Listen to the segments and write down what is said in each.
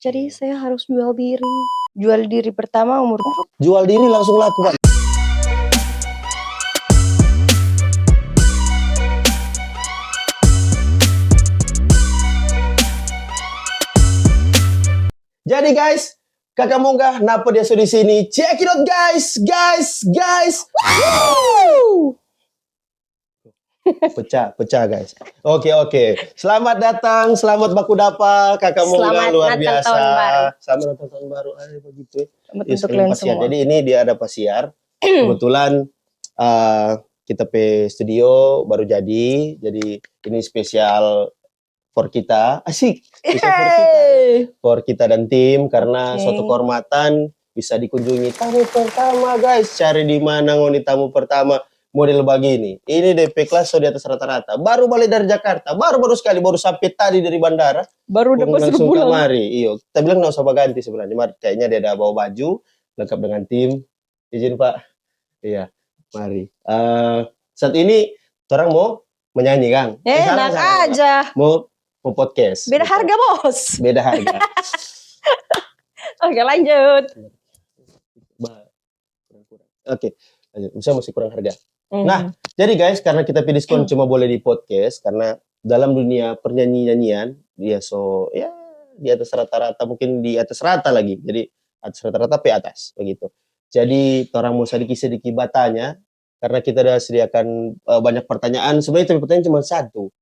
Jadi saya harus jual diri. Jual diri pertama umur. Jual diri langsung laku, Pak. Jadi guys, kakak Monggah, napa dia sudah di sini? Check it out guys. Woo! Pecah guys. Oke. Selamat datang, selamat baku dapa, kakak Monggah luar biasa. Tahun baru. Selamat Natal tahun baru. Begitu. Selamat Ya, untuk kalian semua. Jadi ini dia ada pasiar. Kebetulan kita pe studio baru jadi ini spesial for kita. Asik. For kita dan tim karena suatu kehormatan bisa dikunjungi tamu pertama guys. Cari di mana ngoni tamu pertama model begini. Ini DP kelas di atas rata-rata. Baru balik dari Jakarta. Baru sekali baru sampai tadi dari bandara. Baru dapat langsung sebulan. Kemari. Iyo, kita bilang nggak usah ganti sebenarnya. Kayaknya dia ada bawa baju lengkap dengan tim. Izin Pak. Iya, mari. Saat ini orang mau menyanyi Kang. Enak aja. Mau podcast. Beda gitu. harga bos. Beda harga. Oke lanjut. Oke, lanjut. Bisa masih kurang harga. Nah, jadi guys, karena kita pilih diskon cuma boleh di podcast karena dalam dunia pernyanyi-nyanyian dia ya di atas rata-rata, mungkin di atas rata lagi. Jadi atas rata-rata pe atas begitu. Jadi orang mau sedikit batanya karena kita sudah sediakan banyak pertanyaan. Sebenarnya tapi pertanyaan cuma satu.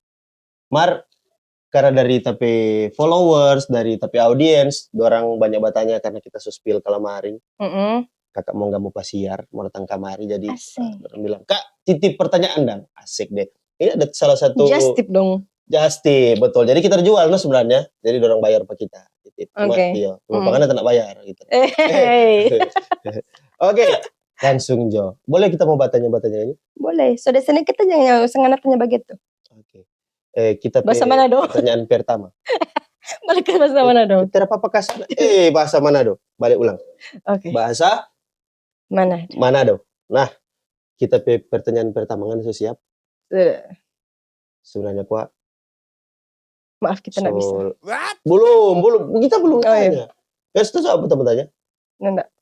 Karena dari tapi followers, dari tapi audiens, orang banyak bertanya karena kita suspil kalamaring. Kakak mau nggak mau pasiar, mau datang kamari, jadi orang bilang, Kak, titip pertanyaan dong. Asik deh. Ini ada salah satu. Just tip dong. Just tip, betul. Jadi kita jual no sebenarnya. Jadi orang bayar pak kita. Oke. Pengen tak bayar gitu. Oke. Langsung Jo. Boleh kita mau bertanya ini? Boleh. Sudah sini kita jangan tanya begitu. Oke. Kita bahasa mana dong? Pertanyaan pertama. Balik ke bahasa mana dong? Tidak apa-apa kasar. Bahasa mana dong? Balik ulang. Oke. Bahasa mana dong? Nah, kita pertanyaan pertama kan sudah siap? Sebenarnya Pak. Maaf kita nggak bisa. Belum. Kita belum tanya. Ya sudah apa tanya? Enggak.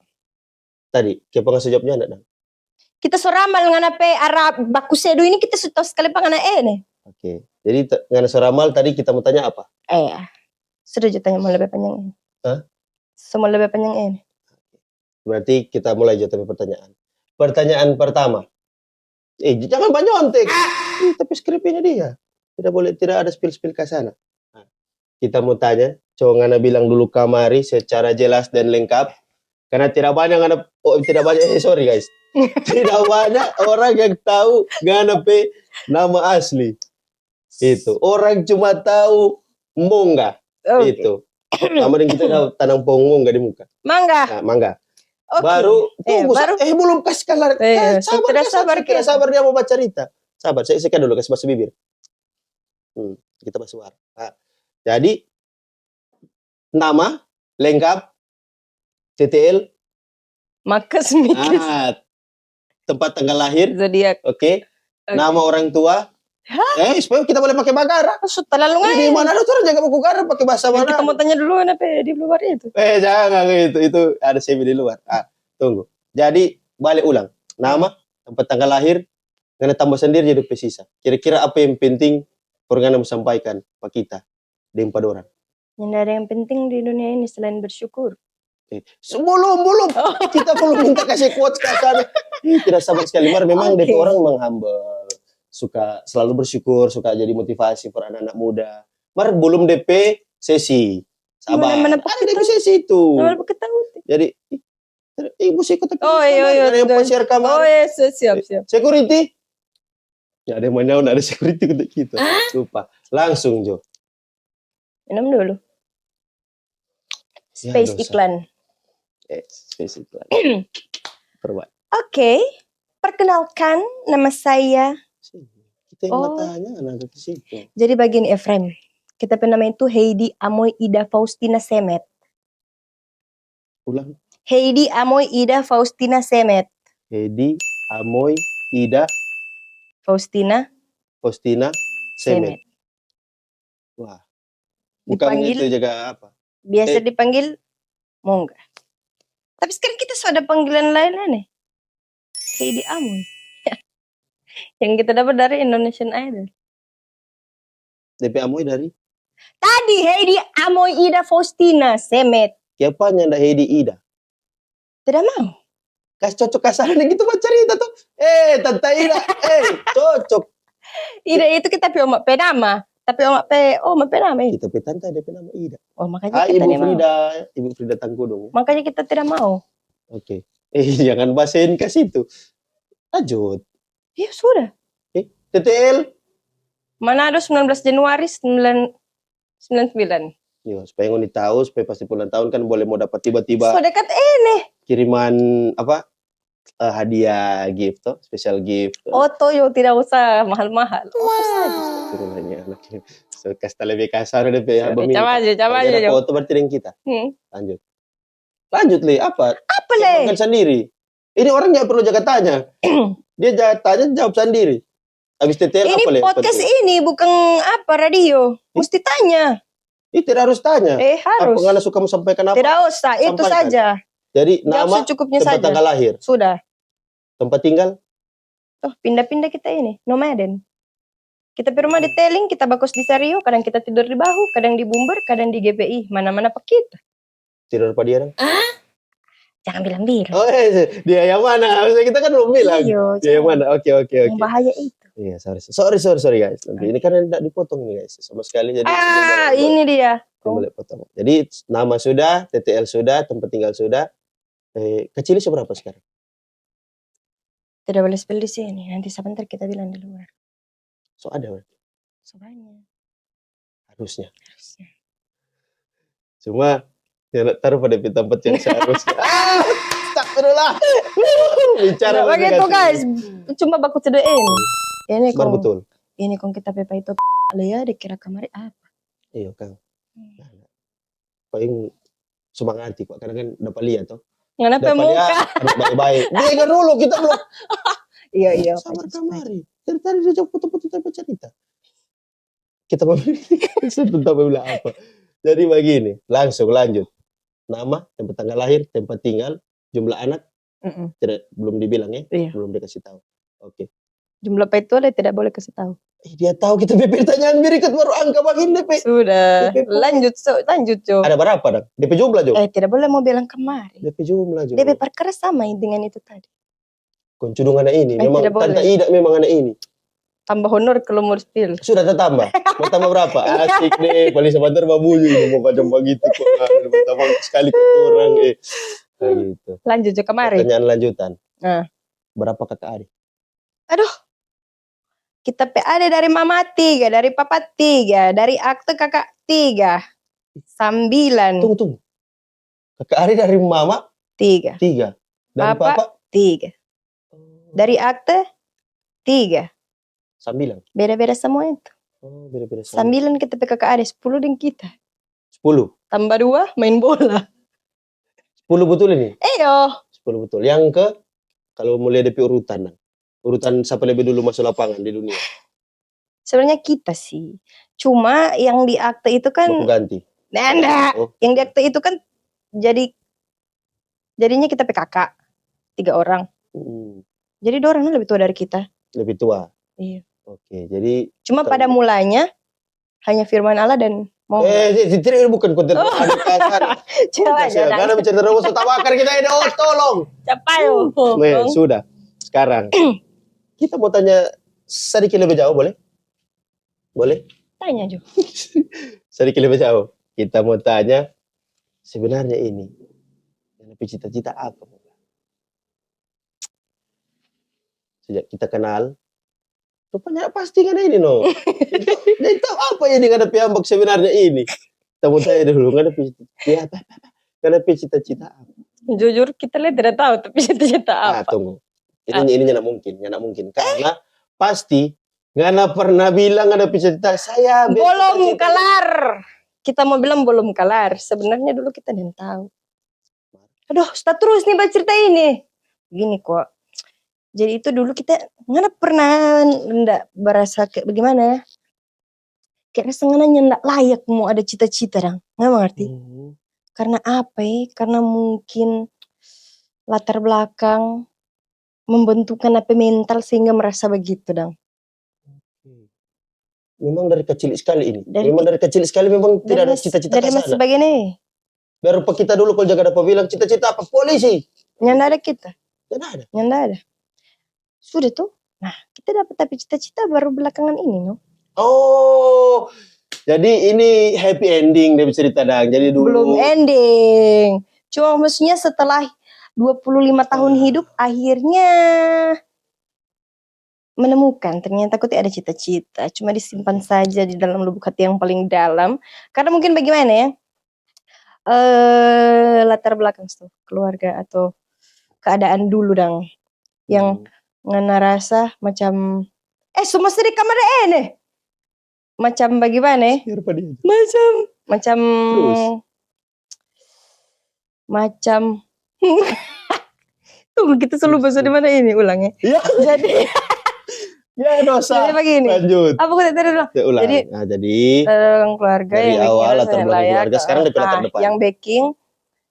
Tadi, kita ngasih jawabnya enggak? Kita soramal ngana pe Arab baku sedo ini kita sudah sekali pangana nih. Oke. Jadi ngana soramal tadi kita mau tanya apa? Sudah tanya mau lebih panjang ini. Hah? Semua lebih panjang ini. Berarti kita mulai jawab pertanyaan. Pertanyaan pertama. Jangan nyontek. Tapi skripnya dia. Tidak ada spill ke sana. Nah, kita mau tanya, coba ngana bilang dulu kamari secara jelas dan lengkap. Karena tidak banyak sorry guys. Tidak banyak orang yang tahu ngana pe nama asli. Itu. Orang cuma tahu Monggah. Itu. Sama dengan kita tanam pohon mangga di muka. Mangga. Okay. Baru belum kasih kalar. Sabar dia mau baca cerita. Sabar, saya sekian dulu kasih bahasa bibir. Kita bahas suara. Nah, jadi nama lengkap TTL Marcus Mikis. Tempat tanggal lahir zodiak. Oke. Nama orang tua. Supaya kita boleh pakai Bagara. Terlalu nggak? Di mana ada tuh jangan mau Bagara pakai bahasa mana? Kita mau tanya dulu kenapa di luar itu. Jangan itu ada CV di luar. Tunggu. Jadi balik ulang. Nama, tempat tanggal lahir, ngana tambah sendiri jadi pesisa. Kira-kira apa yang penting ngana mau sampaikan pak kita di 4 orang? Yang ada yang penting di dunia ini selain bersyukur. Belum. Kita belum minta kasih quotes ke sana. Tidak sabar sekali. Memang DP orang menghambal. Suka selalu bersyukur, suka jadi motivasi for anak-anak muda. Belum DP sesi. Sabar. Mana ada DP sesi itu. Jadi ibu sih ikut iya. Ada yang share kamar. Siap. Security. Ya ada yang mau ada security untuk kita. Lupa. Langsung Jo. Minum dulu. Space iklan. Space iklan. Perbuat. Oke. Perkenalkan nama saya. Kita yang matanya ada di situ. Jadi bagian Efrem. Kita nama itu Heidi Amoy Ida Faustina Semet. Ulang. Heidi Amoy Ida Faustina Semet. Heidi Amoy Ida Faustina Semet. Wah. Bukan itu juga apa? Biasa dipanggil Mongga. Tapi sekarang kita sudah panggilan lain nih. Heidi Amoy. Yang kita dapat dari Indonesian Idol. DP Amoy dari Tadi Heidi Amoy Ida Faustina Semet. siapanya ndak Heidi Ida. Tidak mau. Kasih cocok kasarannya gitu mah cerita tuh. Tante Ida, cocok. Ida itu kita pi omak penama. Tapi omak penama itu. Kita pe tante DP nama Ida. Oh makanya kita Ibu tidak mau. Frida, Ibu Frida Tangkudung. Makanya kita tidak mau. Oke. Jangan bahasain ke situ. Lanjut. Ya sudah. TTL. Manado 19 Januari 99. Yo, supaya ngoni tahu, supaya pasti bulan tahun kan boleh mau dapat tiba-tiba So dekat ini. kiriman apa? Hadiah gift tuh, special gift. Oto yo tidak usah mahal-mahal. Turunannya anaknya. So, kasta lebih kasar deh ya. Coba aja Ada yo. foto berarti dengan kita. Hmm. Lanjut. Lanjut, Le. Apa? Apa le? Makan sendiri. Ini orang nggak perlu jaga tanya. Dia tanya jawab sendiri. Habis TTL Ini apa, Le? podcast ini bukan apa radio. Mesti tanya. Ini tidak harus tanya. Harus. Apa nggak suka sampaikan apa? Tidak usah, itu Sampaikan. saja. Jadi Jawab nama, secukupnya tempat saja. tanggal lahir, Sudah. tempat tinggal. Tuh, pindah-pindah kita ini, nomaden. Kita di rumah di Teling, kita bagus di Sario, kadang kita tidur di Bahu, kadang di Bumber, kadang di GPI. Mana-mana pak kita. Tidur apa dia? Jangan bilang-bilang. Oh, dia yang mana? Maksudnya kita kan belum bilang. Iyo, Dia yang mana? Oke. yang bahaya itu. Iya, sorry guys. Nanti ini kan tidak dipotong nih guys, sama sekali. Jadi Ini dia. boleh potong. Jadi nama sudah, TTL sudah, tempat tinggal sudah. Kecil seberapa sekarang? Tidak boleh spill di sini. Nanti sebentar kita bilang di luar. So ada berarti? So banyak. Harusnya. Harusnya. Cuma jangan taruh pada tempat yang seharusnya. Astagfirullah. Bicara Nah, begitu guys. Cuma baku cedek ini. Ini Baru kong. betul. Ini kong kita pepa itu ya dikira kamari apa? Iya Kang. Paling semangati Pak. Karena kan dapat lihat toh. Kenapa Dapat muka? lihat baik-baik. Dia dulu kita belum. Iya. Sabar kamari. Dari tadi dia jawab foto-foto tapi cerita. Kita mau tentang bilang apa. Jadi begini, langsung lanjut. Nama, tempat tanggal lahir, tempat tinggal, jumlah anak, belum dibilang ya? Iya. Belum dikasih tahu. Oke. Jumlah apa itu ada tidak boleh kasih tahu. Dia tahu kita pertanyaan berikut baru angka begini DP. Sudah. DP. Lanjut Jo. Ada berapa dong? DP jumlah Jo? Tidak boleh mau bilang kemari. DP jumlah Jo. DP perkara sama dengan itu tadi. Kuncudung anak ini, memang tidak boleh. Tante Ida memang anak ini. Tambah honor kalau mau spill. Sudah tertambah. Mau tambah berapa? Asik deh. Paling sebentar babunyi ini mau macam begitu kok. Tambah sekali ke orang Kayak gitu. Lanjut Jo kemari. Pertanyaan lanjutan. Nah. Berapa kakak adik? Aduh. Kita ada dari mama 3, dari papa 3, dari akte kakak 3. 9. Tunggu. Kakak adik dari mama 3. 3. Dari papa 3. Dari akte 3. 9. Beda-beda semua itu. Oh, beda-beda. 9 kita kakak adik, 10 dengan kita. 10. Tambah 2 main bola. 10 betul ini? 10 betul. Yang ke kalau mulai DP urutan. Urutan siapa lebih dulu masuk lapangan di dunia? Sebenarnya kita sih. Cuma yang di akte itu kan Baku ganti. Nanda. Oh. Yang di akte itu kan jadinya kita PKK 3 orang. Jadi 2 orang lebih tua dari kita. Lebih tua. Iya. Oke, jadi cuma pada mulanya hanya firman Allah dan mau. tidak bukan konten adik kasar. Karena bicara terus tawakan kita ini tolong. Capai. Sudah. Sekarang kita mau tanya sedikit lebih jauh boleh? Boleh? Tanya Jo. Sedikit lebih jauh. Kita mau tanya sebenarnya ini lebih cita-cita apa? Sejak kita kenal, rupanya pasti kan ini no. Dia tahu apa yang menghadapi ambak sebenarnya ini. Kita mau tanya dulu kenapa cita-cita apa? Jujur kita lihat tidak tahu tapi cita-cita apa. Tunggu. Ini nggak mungkin. Karena pasti nggak pernah bilang ada cita-cita saya. Belum kelar. Kita mau bilang belum kelar. Sebenarnya dulu kita tidak tahu. Aduh, start terus nih baca cerita ini. Gini kok. Jadi itu dulu kita nggak pernah nggak berasa kayak bagaimana ya. Kayak rasanya nggak layak mau ada cita-cita dong. Nggak mengerti. Karena apa ya? Karena mungkin latar belakang membentukkan apa mental sehingga merasa begitu dong. Memang dari kecil sekali ini. Dari Memang dari kecil sekali memang tidak ada cita-cita dari ke masih sana. bagian ini. Biar kita dulu kalau jaga dapat bilang cita-cita apa? Polisi. Nyanda ada kita. Tidak ada. Nyanda ada. Sudah tuh. Nah, kita dapat tapi cita-cita baru belakangan ini, no? Oh, jadi ini happy ending dia cerita dang. Jadi dulu Belum ending. Cuma maksudnya setelah 25 tahun hidup akhirnya menemukan ternyata aku tidak ada cita-cita, cuma disimpan saja di dalam lubuk hati yang paling dalam. Karena mungkin bagaimana ya? Latar belakang tuh, keluarga atau keadaan dulu dang yang ngana rasa macam semua di kamar ini. Macam bagaimana? siapa dia? Macam Terus? macam tunggu kita selalu bahasa di mana ini ulangnya. Ya, Jadi ya dosa. jadi begini. Lanjut. Apa aku tadi dulu? Ya, ulang. Jadi Nah, jadi keluarga dari yang awal baking latar belakang keluarga, sekarang DP latar depan. yang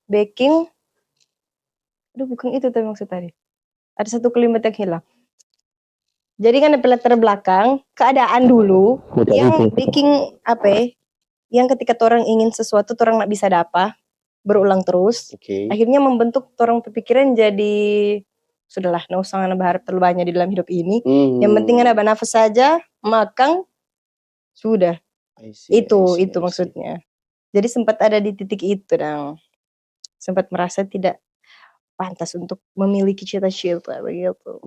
baking aduh bukan itu tapi maksud tadi ada satu kalimat yang hilang. Jadi kan DP latar belakang keadaan dulu yang baking apa ya, yang ketika orang ingin sesuatu orang nggak bisa dapat berulang terus, akhirnya membentuk orang pemikiran jadi sudahlah nggak usah berharap terlalu banyak di dalam hidup ini, yang penting ada bernafas saja makan sudah. Itu maksudnya. Jadi sempat ada di titik itu dong. Sempat merasa tidak pantas untuk memiliki cita-cita begitu.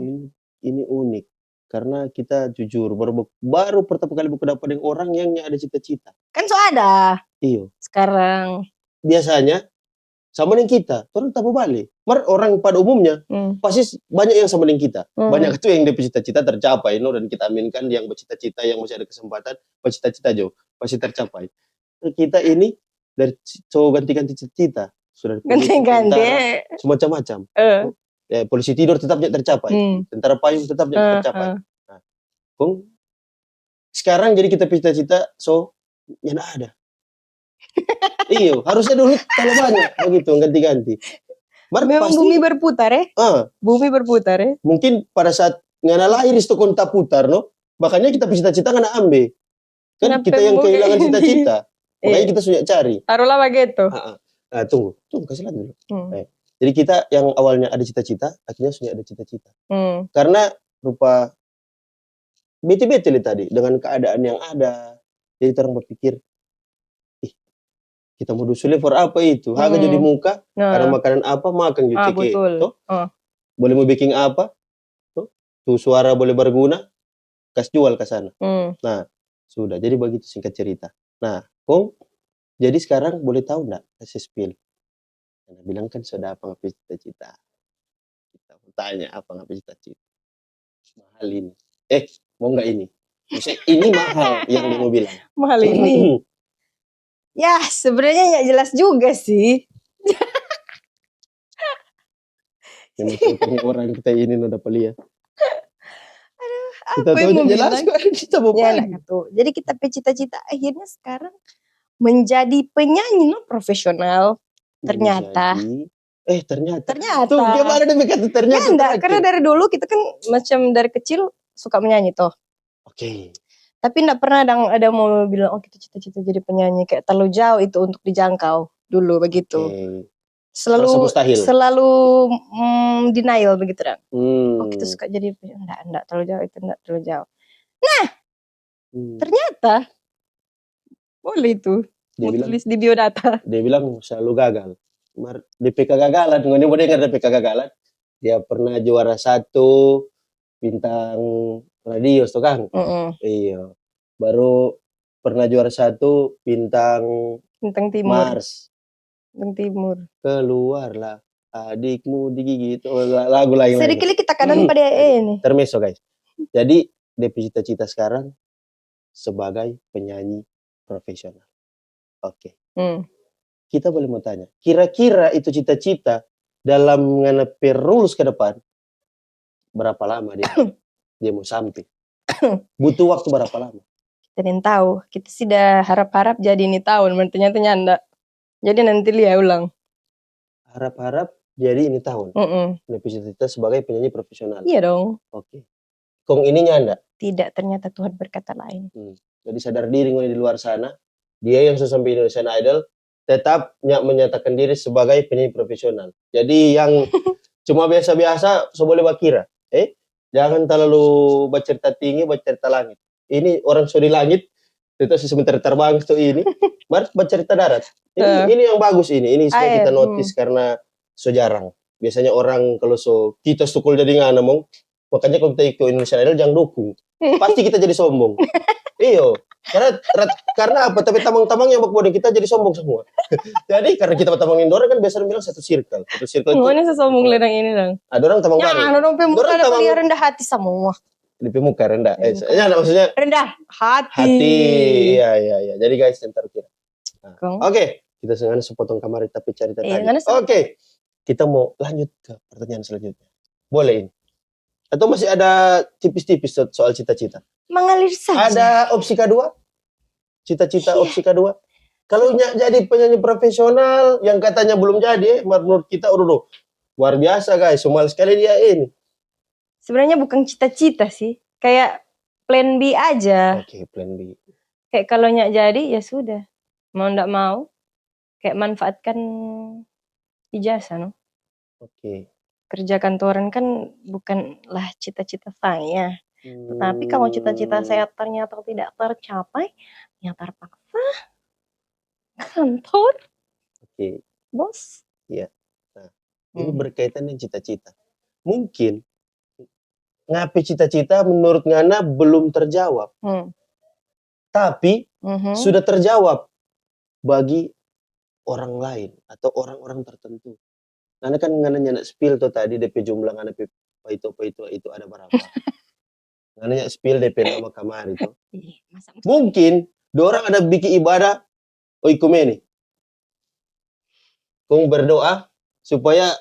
Ini unik karena kita jujur baru pertama kali buku dapat dengan orang yang ada cita-cita. Kan so ada. Iya. Sekarang biasanya sama dengan kita, terus tak balik. Orang pada umumnya pasti banyak yang sama dengan kita. Banyak itu yang cita-cita tercapai, no? Dan kita aminkan yang bercita-cita yang masih ada kesempatan, bercita-cita jauh pasti tercapai. Kita ini dari ganti-ganti cita-cita, sudah ganti-ganti semacam-macam. Polisi tidur tetap tercapai, tentara payung tetap tercapai. Nah, sekarang jadi kita cita-cita, yang ada. Iya, harusnya dulu kalau banyak begitu ganti-ganti. Memang bumi berputar bumi berputar Mungkin pada saat ngana lahir itu konta putar, no? Makanya kita cita-cita ngana ambil. Kan kita yang kehilangan cita-cita. Makanya kita sudah cari. Taruhlah begitu. Nah, tunggu kasih lihat dulu. Jadi kita yang awalnya ada cita-cita, akhirnya sudah ada cita-cita. Karena rupa bete-bete tadi dengan keadaan yang ada. Jadi orang berpikir, kita mau dusulnya for apa itu? Harga jadi muka, ada makanan apa, makan gitu. Betul. Boleh mau bikin apa? Tuh suara boleh berguna, kas jual ke sana. Nah, sudah. Jadi begitu singkat cerita. Nah, jadi sekarang boleh tahu enggak kasih spill? Anda bilang kan sudah apa ngapain cita-cita? Kita mau tanya apa ngapain cita-cita? Mahal ini. Mau enggak ini? Maksudnya ini mahal yang dia mau bilang. Mahal ini. Ya, sebenarnya nggak jelas juga sih. Yang orang kita ini udah pelia. Kita tahu jelas kok kita mau Jadi kita cita-cita akhirnya sekarang menjadi penyanyi profesional. Ternyata. Ternyata. Tuh gimana deh kata ternyata? Ya enggak, karena dari dulu kita kan macam dari kecil suka menyanyi toh. Oke. Tapi enggak pernah ada mau bilang kita cita-cita jadi penyanyi, kayak terlalu jauh itu untuk dijangkau dulu begitu. Selalu denial begitu kan. Kita suka jadi enggak terlalu jauh itu, enggak terlalu jauh. Nah, ternyata boleh itu. Mau tulis di biodata. Dia bilang selalu gagal. DP kegagalan, ngoni mau dengar DP kegagalan. Dia pernah juara 1 bintang radio tuh kan. Iya. Baru pernah juara 1 bintang timur. Mars. Bintang timur. Keluarlah adikmu digigit. Lagu lain. Sedikit kita kadang pada ini. Termeso guys. Jadi DP cita-cita sekarang sebagai penyanyi profesional. Oke. Kita boleh mau tanya, kira-kira itu cita-cita dalam menghadapi rules ke depan berapa lama dia mau sampai? Butuh waktu berapa lama? Kita tidak tahu. Kita sih dah harap-harap jadi ini tahun, ternyata enggak. Jadi nanti Lia ulang. Harap-harap jadi ini tahun. Mm-mm. Punya cita-cita sebagai penyanyi profesional. Iya dong. Oke. Kong ininya anda. Tidak, ternyata Tuhan berkata lain. Jadi sadar diri ngoni di luar sana. Dia yang sudah sampai Indonesian Idol tetap menyatakan diri sebagai penyanyi profesional. Jadi yang cuma biasa-biasa so boleh bakira. Jangan terlalu bercerita tinggi, bercerita langit. Ini orang sudah di langit, itu sebentar terbang tuh ini. Mari bercerita darat. Ini yang bagus ini. Ini supaya kita notice karena so jarang. Biasanya orang kalau kita sukul jadi ngana mong. Makanya kalau kita ikut Indonesian Idol jangan dukung. Pasti kita jadi sombong. Iyo. Karena apa? Tapi tamang-tamang yang bakbodoh kita jadi sombong semua. Jadi karena kita tamangin dorang kan biasanya bilang satu circle. Satu circle itu. Mana sesombong ledang ini dong? Ada orang tamang baru. Ya, orang pemuka ada kuliah rendah hati semua. Di pemuka rendah. Maksudnya rendah hati. Iya. Jadi guys, ntar kira. Oke. Kita sengaja sepotong kamar tapi cerita tadi. Oke. Kita mau lanjut ke pertanyaan selanjutnya. Boleh ini? Atau masih ada tipis-tipis soal cita-cita? Mengalir saja. Ada opsi kedua? Cita-cita opsi kedua? Kalau jadi penyanyi profesional yang katanya belum jadi, menurut kita luar biasa guys, somal sekali dia ini. Sebenarnya bukan cita-cita sih, kayak plan B aja. Oke, plan B. Kayak kalau nyak jadi ya sudah, mau ndak mau, kayak manfaatkan ijazah no. Oke. Kerja kantoran kan bukanlah cita-cita saya. Tetapi kalau cita-cita saya ternyata tidak tercapai, ya terpaksa kantor. Oke. Bos. Iya. Nah, ini berkaitan dengan cita-cita. Mungkin ngapain cita-cita menurut Ngana belum terjawab. Tapi sudah terjawab bagi orang lain atau orang-orang tertentu. Ngana kan Ngana nyanak spill tuh tadi DP jumlah Ngana itu ada berapa. Ngana nyanak spill DP nama kamar itu. Mungkin dorang ada bikin ibadah oikumene. Kong berdoa supaya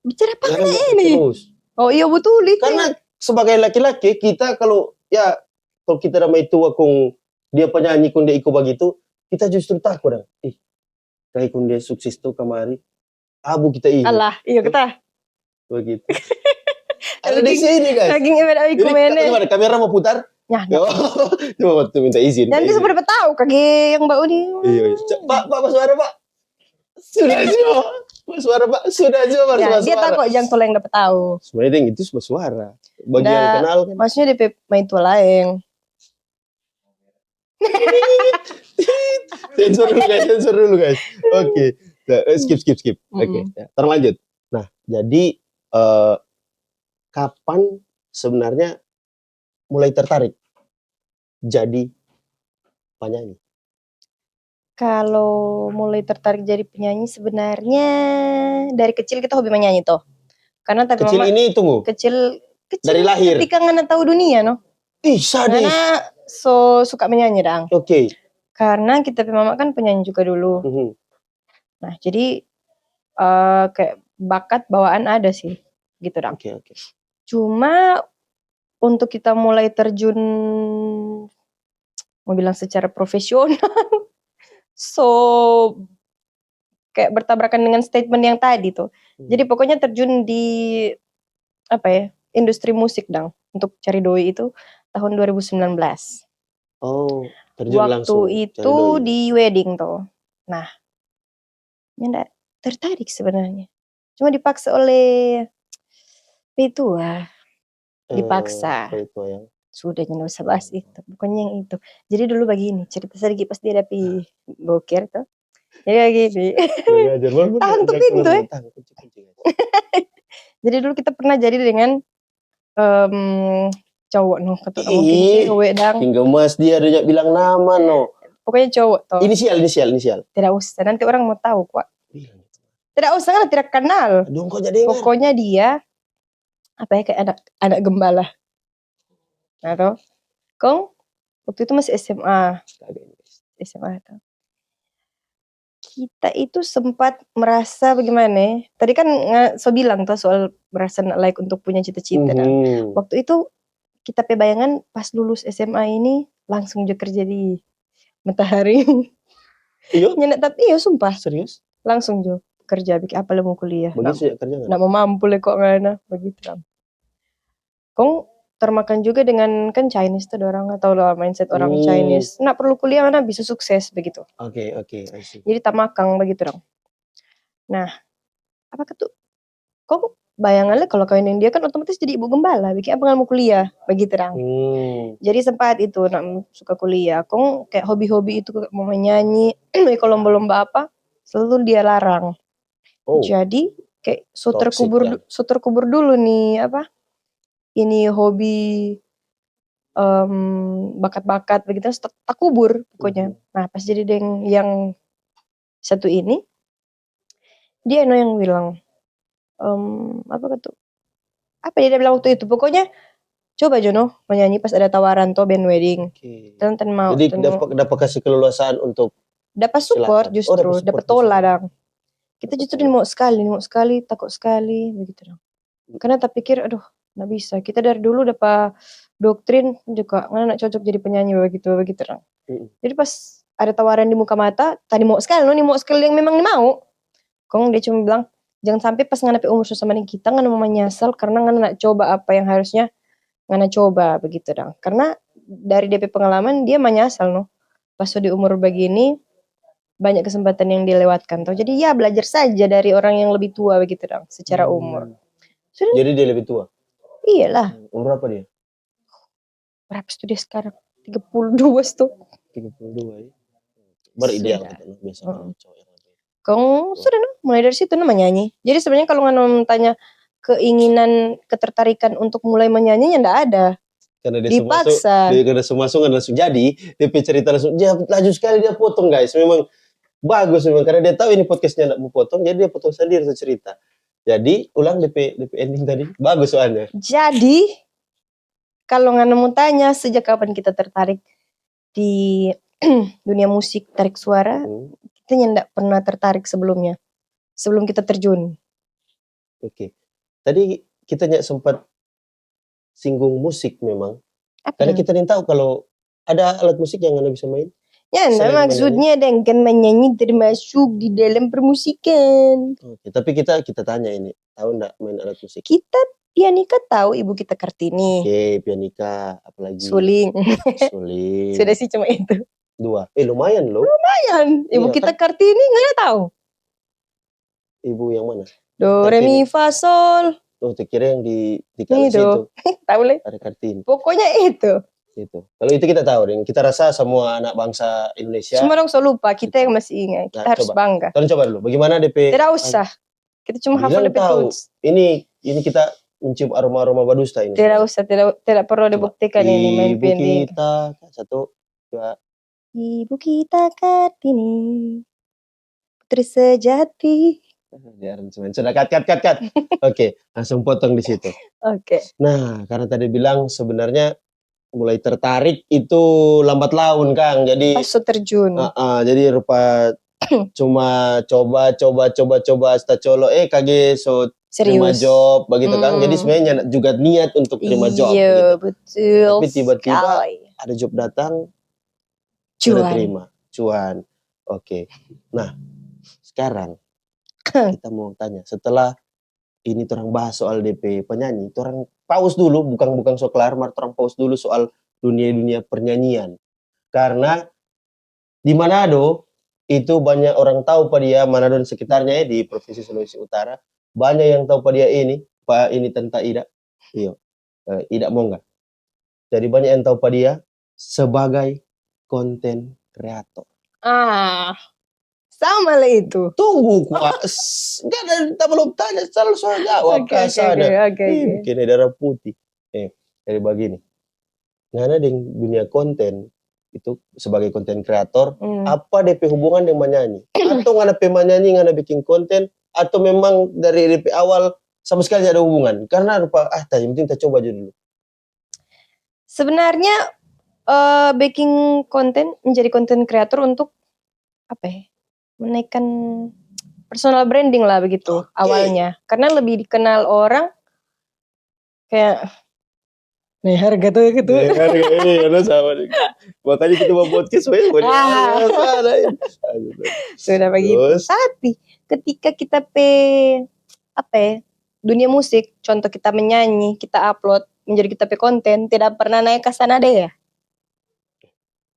bicara apa ini? Terus. Oh iya betul itu. Karena sebagai laki-laki kita kalau kita ramai tua kong dia penyanyi kong dia ikut begitu, kita justru takut dong. Kayak kong dia sukses tuh kemari. Abu kita ini. Alah, iya kita. Begitu. Ada di sini guys. Lagi ngebedain oikumene. Gimana kamera mau putar? Ya. Coba waktu minta izin. Nanti seberapa tahu kage yang bau ini. Iya. Pak suara Pak. Sudah Jo. Suara Pak. Sudah Jo suara. Dia takut yang tolong dapat tahu. Sebenarnya itu suara. Bagi yang kenal kan. Maksudnya DP main tua lain. Sensor dulu guys. Oke. Skip. Oke. Terlanjut. Nah, jadi kapan sebenarnya mulai tertarik jadi penyanyi? Kalau mulai tertarik jadi penyanyi sebenarnya dari kecil kita hobi menyanyi toh. Karena tapi kecil mama, ini tunggu. Kecil dari lahir. Ketika Ngana tahu dunia no. Sadis. Ngana so suka menyanyi dang. Oke. Karena kita mama kan penyanyi juga dulu. Nah, jadi kayak bakat bawaan ada sih gitu dang. Oke. Cuma untuk kita mulai terjun mau bilang secara profesional so kayak bertabrakan dengan statement yang tadi tuh. Jadi pokoknya terjun di industri musik dang untuk cari doi itu tahun 2019. Oh, terjun waktu langsung. Waktu itu di wedding tuh. Nah, nggak tertarik sebenarnya. Cuma dipaksa oleh Petua. Dipaksa. Ya. Sudah jangan usah bahas itu. Pokoknya yang itu. Jadi dulu begini, cerita sedikit pas dia dapat boker tuh. Jadi kayak gini. Tahan tuh pintu ya. Jadi dulu kita pernah jadi dengan cowok no. Hingga mas dia ada bilang nama no. Pokoknya cowok tuh. Inisial. Tidak usah, nanti orang mau tahu kok. Tidak usah, kan tidak kenal. Pokoknya dia kayak anak gembala. Nah toh, Kong waktu itu masih SMA tuh. Kita itu sempat merasa bagaimana? Tadi kan so bilang tuh soal merasa layak untuk punya cita-cita. Waktu itu kita bayangan pas lulus SMA ini langsung kerja di Matahari. Iya, Nyenak tapi iya sumpah. serius? Langsung Jo kerja bikin apa mau kuliah. Begitu ya kerja nggak? Nak mau mampu le kok ngana begitu kan. Kong termakan juga dengan kan Chinese tuh orang atau lah mindset orang Chinese. Nak perlu kuliah mana bisa sukses begitu. Oke, I see. Jadi tak makang begitu dong. Nah, apa tuh? Kok bayangannya kalau kawinin dia kan otomatis jadi ibu gembala, bikin apa nggak mau kuliah begitu dong. Jadi sempat itu nak suka kuliah. Kong kayak hobi-hobi itu mau menyanyi, kalau lomba-lomba apa selalu dia larang. Oh, Jadi kayak toxic kan? so terkubur dulu nih apa? Ini hobi bakat-bakat begitu tak kubur pokoknya. Nah pas jadi yang satu ini dia yang bilang apa tuh? Apa dia bilang waktu itu? Pokoknya coba Jono menyanyi pas ada tawaran tuh band wedding. Dan mau. Jadi dapat kasih keleluasaan untuk dapat support silakan. justru, dapat tolak dong. Kita Dapat justru tolak. mau sekali, takut sekali begitu dong. Karena tak pikir aduh nggak bisa. Kita dari dulu dapat doktrin juga nggak cocok jadi penyanyi begitu dong. Jadi pas ada tawaran di muka mata, tadi mau sekali yang memang mau. Kong dia cuma bilang jangan sampai pas nganapi umur sama kita nggak mau menyesal karena nggak coba apa yang harusnya nggak coba begitu dong. Karena dari DP pengalaman dia menyesal pas di umur begini banyak kesempatan yang dilewatkan tuh. Jadi ya belajar saja dari orang yang lebih tua begitu dong secara umur. Sudah. Jadi dia lebih tua? Iyalah. Umur berapa dia? Berapa dia sekarang? 32 tuh. 32 ya. Berideal gitu biasa kalau cowok yang lebih. Kong sudah mulai dari situ menyanyi. Jadi sebenarnya kalau nggak tanya keinginan ketertarikan untuk mulai menyanyi ya enggak ada. Karena dia dipaksa. Karena langsung jadi DP cerita langsung dia laju sekali dia potong guys. Memang bagus memang karena dia tahu ini podcastnya nak mau potong jadi dia potong sendiri cerita. Jadi ulang DP ending tadi bagus soalnya. Jadi kalau nggak mau tanya sejak kapan kita tertarik di dunia musik tarik suara, kita nggak pernah tertarik sebelumnya. Sebelum kita terjun. Oke. Tadi kita nggak sempat singgung musik memang. Karena kita nih tahu kalau ada alat musik yang Anda bisa main. Ya, nah maksudnya dengan menyanyi termasuk di dalam permusikan. Oke, tapi kita tanya ini, tahu enggak main alat musik? Kita pianika tahu Ibu kita Kartini. Oke, pianika, apalagi? Suling. Suling. Sudah sih cuma itu. 2. Lumayan loh. Lumayan. Ibu kita kan? Kartini nggak tahu. Ibu yang mana? Do, re, mi, fa, sol. Oh, kira yang di kalis itu. Tahu le? Ada Kartini. Pokoknya itu. Itu. Kalau itu kita tahu, dan kita rasa semua anak bangsa Indonesia. Cuma dong so lupa, kita yang masih ingat. Kita harus bangga. Tolong coba dulu, bagaimana DP? Tidak usah. Kita cuma hafal DP tools. Ini kita mencium aroma-aroma badusta ini. Tidak usah, tidak perlu dibuktikan ini main pending. Ibu kita, 1, 2. Ibu kita Kartini, putri sejati. Sudah cut. Oke, langsung potong di situ. Oke. Nah, karena tadi bilang sebenarnya mulai tertarik itu lambat laun Kang. Jadi pas terjun. Jadi rupa cuma coba stacolo kage so terima job begitu Kang. Jadi sebenarnya juga niat untuk terima job. Iya, betul. Tapi tiba-tiba ada job datang cuan. Oke. Nah, sekarang kita mau tanya setelah ini orang bahas soal DP penyanyi, orang pause dulu, bukan so kelar, orang pause dulu soal dunia pernyanyian. Karena di Manado itu banyak orang tahu pada dia, Manado dan sekitarnya di Provinsi Sulawesi Utara, banyak yang tahu pada dia ini tentang Ida. Iya. Ida Mongga. Jadi banyak yang tahu pada dia sebagai konten kreator. Sama lah itu. Tunggu kuas. Kita belum tanya soal jawab. Oke. Bikin darah putih. Jadi begini. Ngana dengan dunia konten itu sebagai konten kreator, apa DP hubungan dengan menyanyi? Atau ngana menyanyi, ngana bikin konten, atau memang dari DP awal sama sekali tidak ada hubungan? Karena rupa, yang penting kita coba aja dulu. Sebenarnya bikin konten, menjadi konten kreator untuk apa ya? Menaikkan personal branding lah begitu awalnya. Karena lebih dikenal orang kayak Nih harga tuh gitu. Ya, harga ini karena sama nih. Makanya kita mau podcast Sudah begitu. Terus Tapi ketika kita apa ya, dunia musik, contoh kita menyanyi, kita upload menjadi kita konten, tidak pernah naik ke sana deh ya.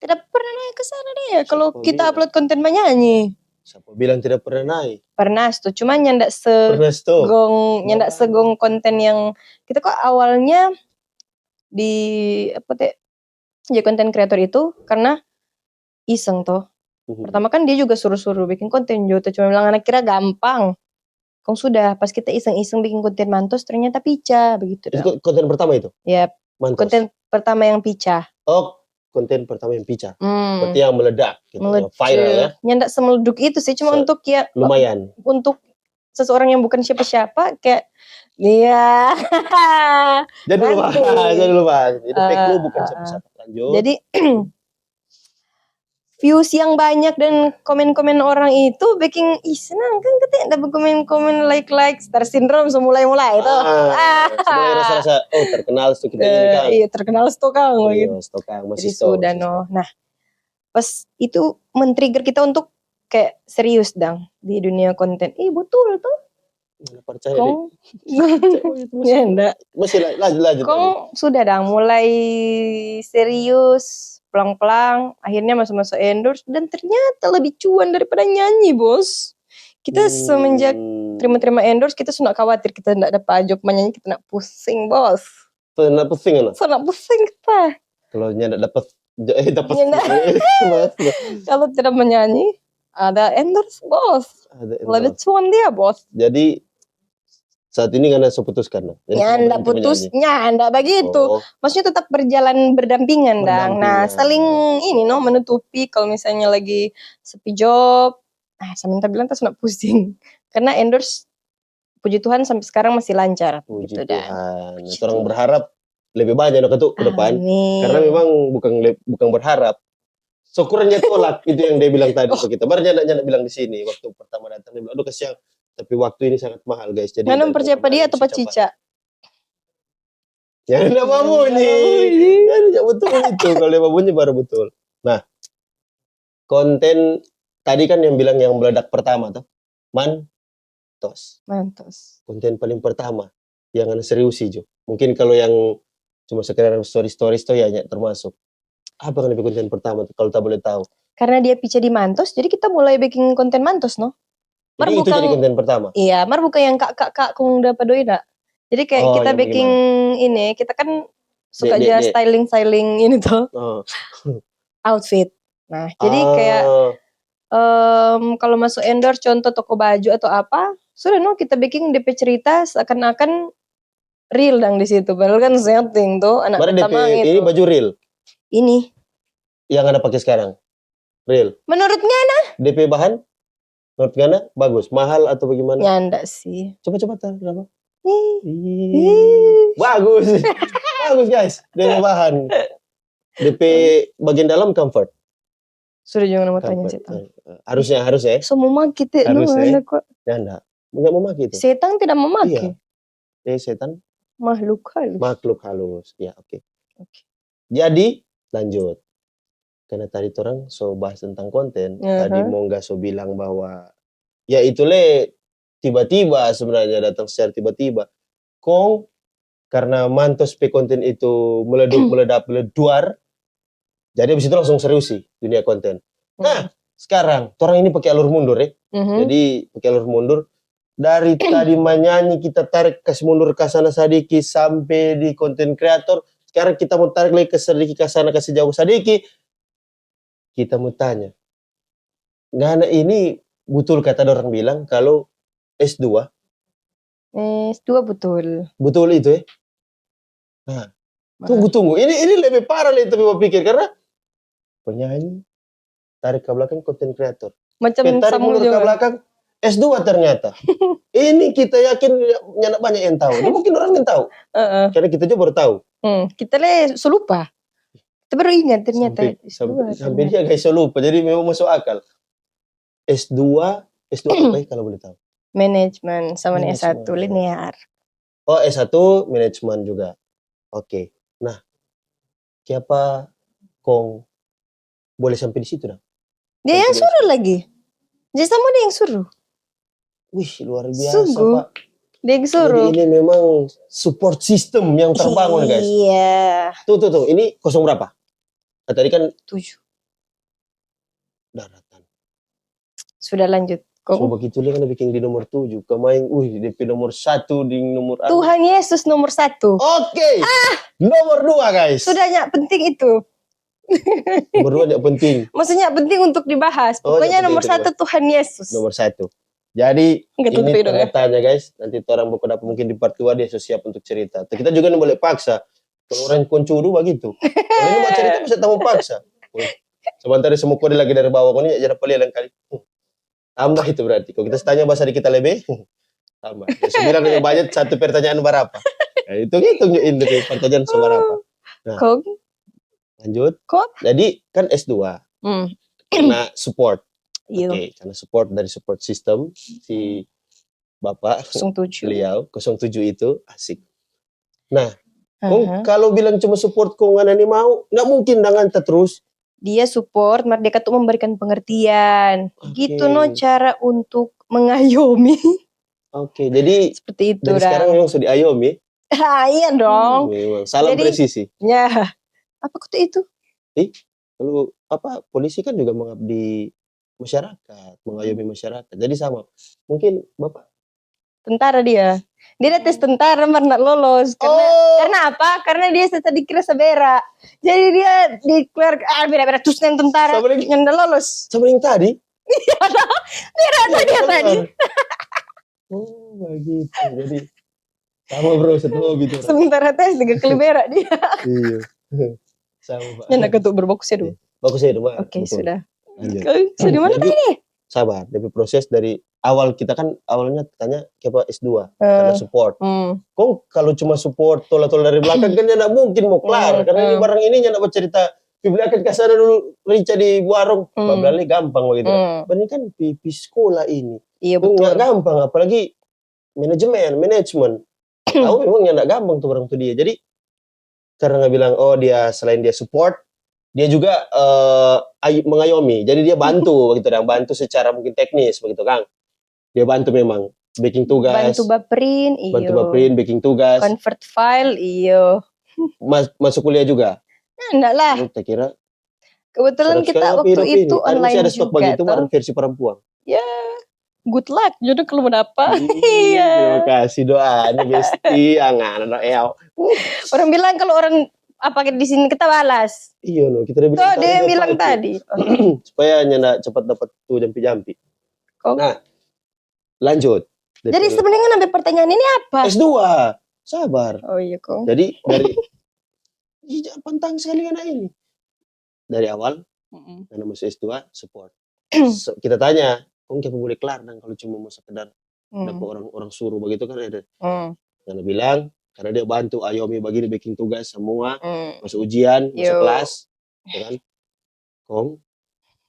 Tidak pernah naik ke sana deh ya. Kalau Siapa kita bilang? upload konten menyanyi. siapa bilang tidak pernah naik? Pernah tuh, cuma nyandak Pernah stop. segong konten yang kita kok awalnya di apa teh jadi konten kreator itu karena iseng toh. Pertama kan dia juga suruh-suruh bikin konten Jota, cuma bilang anak kira gampang. Kong sudah pas kita iseng-iseng bikin konten mantos ternyata pica begitu dah. Itu konten pertama itu? Ya, Mantos. konten pertama yang pica. Oh, konten pertama yang pica. Berarti yang meledak gitu, yang viral ya. Nyandak semeleduk itu sih, cuma untuk ya lumayan. Untuk seseorang yang bukan siapa-siapa kayak iya. Jadi lupa. Itu fake lu bukan siapa-siapa. Lanjut. Jadi views yang banyak dan komen-komen orang itu bikin senang kan kita dapat komen-komen like star syndrome semulai-mulai itu. Mulai rasa-rasa terkenal itu kita ini kan. Iya, terkenal stokang Iya, gitu. stokang Jadi sudah no. Nah, pas itu men-trigger kita untuk kayak serius dang di dunia konten. Betul tuh. Percaya Kong ya enggak. Masih lanjut. Kong sudah dang mulai serius pelang-pelang akhirnya masuk endorse dan ternyata lebih cuan daripada nyanyi bos. Kita semenjak terima endorse kita sudah khawatir kita tidak dapat pajak menyanyi, kita nak pusing bos. Nak pusing kan? Nak pusing kita. Kalau nyanyi dapat kalau tidak menyanyi ada endorse bos. Lebih cuan dia bos. Jadi saat ini karena seputuskan. Enggak putusnya, enggak begitu. Maksudnya tetap berjalan berdampingan dang. Nah, saling ini menutupi kalau misalnya lagi sepi job. Sampai bilang tas nak pusing. Karena endorse puji Tuhan sampai sekarang masih lancar. Puji Tuhan. Orang berharap lebih banyak ke depan. Karena memang bukan berharap. Syukurnya tolak itu yang dia bilang tadi ke kita. Baru nyana bilang di sini waktu pertama datang dia bilang, aduh kesian. Tapi waktu ini sangat mahal guys. Jadi Nanam percaya dia atau Pak Cica? Ya enggak bunyi. Ya enggak betul itu. Kalau dia bunyi baru betul. Nah, konten tadi kan yang bilang yang meledak pertama tuh. Mantos. Konten paling pertama yang serius sih Jo. Mungkin kalau yang cuma sekedar story tuh ya termasuk. Apa kan konten pertama tuh kalau tak boleh tahu? Karena dia pica di Mantos, jadi kita mulai bikin konten Mantos no. Jadi itu jadi konten pertama? Iya, bukan yang kak kung dapat doi dak. Jadi kayak kita bikin ini, kita kan suka aja styling ini tuh. Outfit. Nah, jadi kayak kalau masuk endorse contoh toko baju atau apa, sudah no kita bikin DP cerita seakan-akan real dang di situ. Padahal kan setting tuh anak pertama itu. Ini baju real? Ini. Yang Anda pakai sekarang? Real? Menurutnya nah? DP bahan? Menurut Gana bagus, mahal atau bagaimana? Ya enggak sih. Coba tahu berapa? Bagus. Bagus guys, DP bahan. DP bagian dalam comfort. Sudah jangan nama tanya setan. Harusnya. Semua kita harusnya. Kok. Ya enggak. Enggak memakai itu. Setan tidak memakai. Iya. Setan makhluk halus. Ya, oke. Jadi, lanjut. Karena tadi orang so bahas tentang konten, tadi mau nggak so bilang bahwa ya itu tiba-tiba sebenarnya datang secara tiba-tiba. Kong karena mantos pe konten itu meledak meleduar, jadi abis itu langsung serius sih dunia konten. Nah sekarang orang ini pakai alur mundur ya, jadi pakai alur mundur dari tadi menyanyi kita tarik kasih mundur ke sana sedikit sampai di konten kreator. Sekarang kita mau tarik lagi ke sedikit ke sana kasih jauh sedikit. Kita mau tanya, Ngana ini betul kata orang bilang kalau S2? S2 betul. Betul itu ya? Nah, tunggu. Ini lebih parah nih tapi mau pikir karena penyanyi tarik ke belakang konten kreator. Macam tarik mundur ke belakang S2 ternyata. Ini kita yakin banyak yang tahu. Ini mungkin orang yang tahu. Karena kita juga baru tahu. Kita lupa. Kita baru ingat ternyata. Sampai dia guys lupa. Jadi memang masuk akal. S2 apa ya kalau boleh tahu? Manajemen sama S1 linear. Oh S1 manajemen juga. Oke. Siapa kong boleh sampai di situ dah? Dia yang Sampai suruh di- lagi. Jadi sama dia yang suruh. Wih, luar biasa, Sungguh. Pak. Dia yang Jadi suruh. ini memang support system yang terbangun, guys. Iya. Tuh. Ini kosong berapa? Nah, tadi kan 7. daratan. Sudah lanjut. So Kong. begitu dia kan bikin di nomor 7. Kemain, DP nomor 1 di nomor Tuhan Yesus nomor 1. Oke. Nomor 2, guys. Sudah nyak penting itu. Nomor 2 yang penting. Maksudnya penting untuk dibahas. Oh, Pokoknya yang penting nomor untuk 1 Tuhan Yesus. Nomor 1. Jadi Nggak ini tutup hidung ya. tanya guys. Nanti orang buku dapat mungkin di part 2 dia siap untuk cerita. Kita juga boleh paksa. Kalau orang koncuru begitu. Kalau ini mau cerita bisa tamu paksa. Sementara semua kode lagi dari bawah kau ini jangan pelilang kali. Tambah itu berarti. Kalau kita tanya bahasa di kita lebih tambah. Ya, 9 lebih banyak 1 pertanyaan berapa? Nah, itu hitung ini pertanyaan seberapa. Nah, Kong. lanjut. Kok? Jadi kan S2 karena support. Iya. Oke, karena support dari support system si Bapak 07. beliau 07 itu asik. Nah, kong kalau bilang cuma support kong ini mau, nggak mungkin dengan terus. Dia support, Merdeka tuh memberikan pengertian. Oke. Gitu no cara untuk mengayomi. Oke, jadi Seperti itu dari sekarang memang sudah diayomi. Iya dong. Memang salam Jadi- presisi. Ya. Apa kata itu? Lalu polisi kan juga mengabdi masyarakat, mengayomi masyarakat. Jadi sama. Mungkin Bapak. Tentara dia. Dia udah tes tentara pernah lolos. Karena apa? Karena dia tadi kira sabera. Jadi dia declare beda-beda terus yang tentara Sama lagi. yang udah lolos. Sama yang tadi. Dia tadi. Oh, begitu. Jadi sama bro, satu hobi tuh. Sementara tes 3 kali berak dia. Iya. Sama Pak. Yang nak ketuk berbokus ya dulu. Bagus ya itu Pak. Oke, Betul. sudah. Lanjut. Sudah mana Jadi, tadi? sabar. Dari proses dari awal kita kan awalnya tanya siapa S2 karena support. Kok kalau cuma support tolak-tolak dari belakang kan tidak mungkin mau kelar karena ini barang ini tidak bercerita di belakang ke sana dulu Rica di warung. Berarti gampang begitu. Ini kan pipi sekolah ini. Iya Nggak betul. gampang apalagi manajemen. Tahu memang yang tidak gampang tuh orang tuh dia. Jadi karena nggak bilang dia selain dia support dia juga mengayomi. Jadi dia bantu begitu dan bantu secara mungkin teknis begitu Kang. Dia bantu memang baking tugas. Bantu baperin, iyo. Bantu baperin, baking tugas. Convert file, iyo. Masuk kuliah juga. Enggak lah. Kita kira. Kebetulan kita waktu itu online ada stok juga begitu toh. versi perempuan. Ya, good luck. Jodoh kalau mendapat. Terima kasih doanya Besti. Angan Orang bilang kalau orang di sini kita balas. Iya no, kita udah bilang. Tuh dia bilang tadi. Supaya nyana cepat dapat tuh jampi-jampi. Nah, lanjut. Jadi sebenarnya sampai pertanyaan ini apa? S2. Sabar. Oh iya kok. Jadi dari pantang sekali anak ini. Dari awal karena masuk S2 support. Kita tanya, kok kita boleh kelar dan kalau cuma mau sekedar dapat orang suruh begitu kan ada. Karena bilang karena dia bantu ayomi begini baking tugas semua masuk ujian, masuk kelas, ya kan? Kong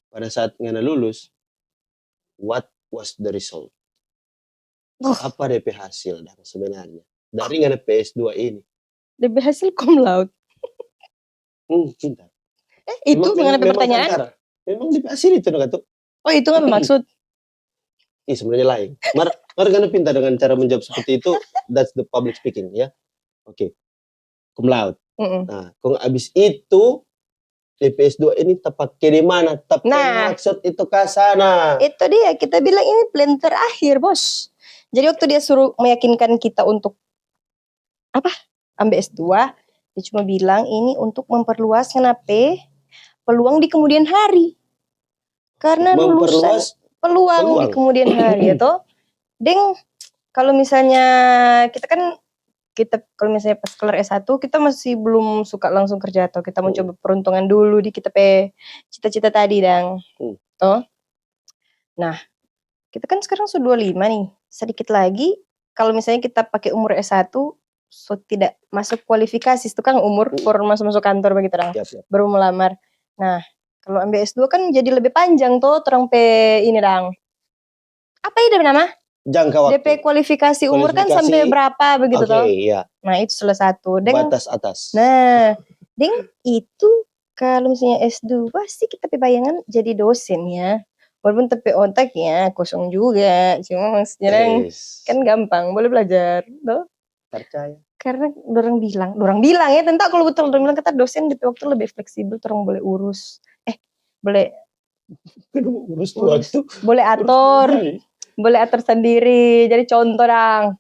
pada saat ngana lulus, what was the result? Apa DP hasil dan sebenarnya dari ngana PS2 ini? DP hasil cum laude. Pintar. Itu mengenai pertanyaan? Tantara. Memang DP hasil itu enggak tuh? Oh itu nggak bermaksud? Sebenarnya lain. Mar karena pintar dengan cara menjawab seperti itu. That's the public speaking ya. Oke. Cum laude. Nah, kong abis itu DPS2 ini terpakai di mana? Maksud itu ke sana. Itu dia, kita bilang ini plan terakhir, Bos. Jadi waktu dia suruh meyakinkan kita untuk ambil S2, dia cuma bilang ini untuk memperluas kenapa peluang di kemudian hari. Karena lulusan peluang di kemudian hari ya toh. Deng, kalau misalnya kita kalau misalnya pas kelar S1 kita masih belum suka langsung kerja atau kita mau coba peruntungan dulu di kita cita-cita tadi dang. Toh. Nah, kita kan sekarang sudah 25 nih. Sedikit lagi kalau misalnya kita pakai umur S1 tidak masuk kualifikasi itu kan umur baru masuk kantor begitu dang. Baru melamar. Nah, kalau ambil S2 kan jadi lebih panjang tuh terang ini dang. Apa itu nama? jangka waktu. DP kualifikasi umur kan Kualifikasi, sampai berapa begitu Oke, toh. iya. Nah itu salah satu. Batas atas. Nah, itu kalau misalnya S2 pasti kita bayangan jadi dosen ya. Walaupun tapi otaknya kosong juga. Cuma maksudnya kan gampang, boleh belajar. Toh? Percaya. Karena orang bilang ya, tentu kalau betul orang bilang kata dosen di waktu lebih fleksibel, orang boleh urus. Boleh Urus waktu. boleh atur sendiri. Jadi contoh dong.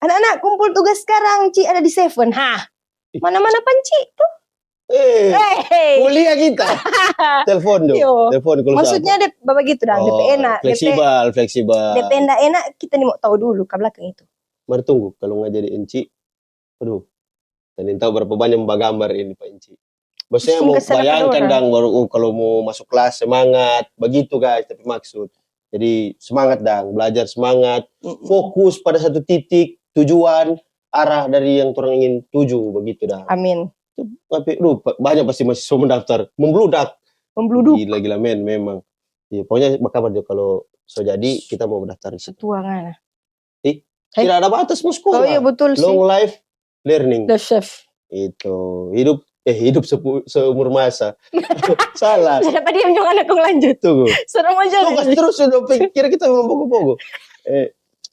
Anak-anak kumpul tugas sekarang, Ci ada di Seven. Hah, mana-mana panci tuh. Kuliah kita. Telepon dong. Telepon kalau maksudnya bapak gitu dong, DP enak. Fleksibel. DP enak, kita nih mau tahu dulu ke belakang itu. Mari tunggu, kalau nggak jadi Enci, aduh. Dan tahu berapa banyak mbak gambar ini Pak Enci. Maksudnya mau bayangkan dong, baru kalau mau masuk kelas semangat, begitu guys, tapi maksud. Jadi semangat dong, belajar semangat, fokus pada satu titik, tujuan, arah dari yang orang ingin tuju, begitu dah. Amin. Tapi banyak pasti mahasiswa mendaftar, membludak. Gila men, memang. Ya, pokoknya kabar dia kalau jadi kita mau mendaftar. Setuangan. Tidak ada batas mau sekolah. Oh iya betul sih. Long life learning. The chef. Itu hidup seumur masa. Salah. Siapa diam juga anak lanjut. Tunggu. Serem aja. Terus sudah pikir kita mau pogo-pogo.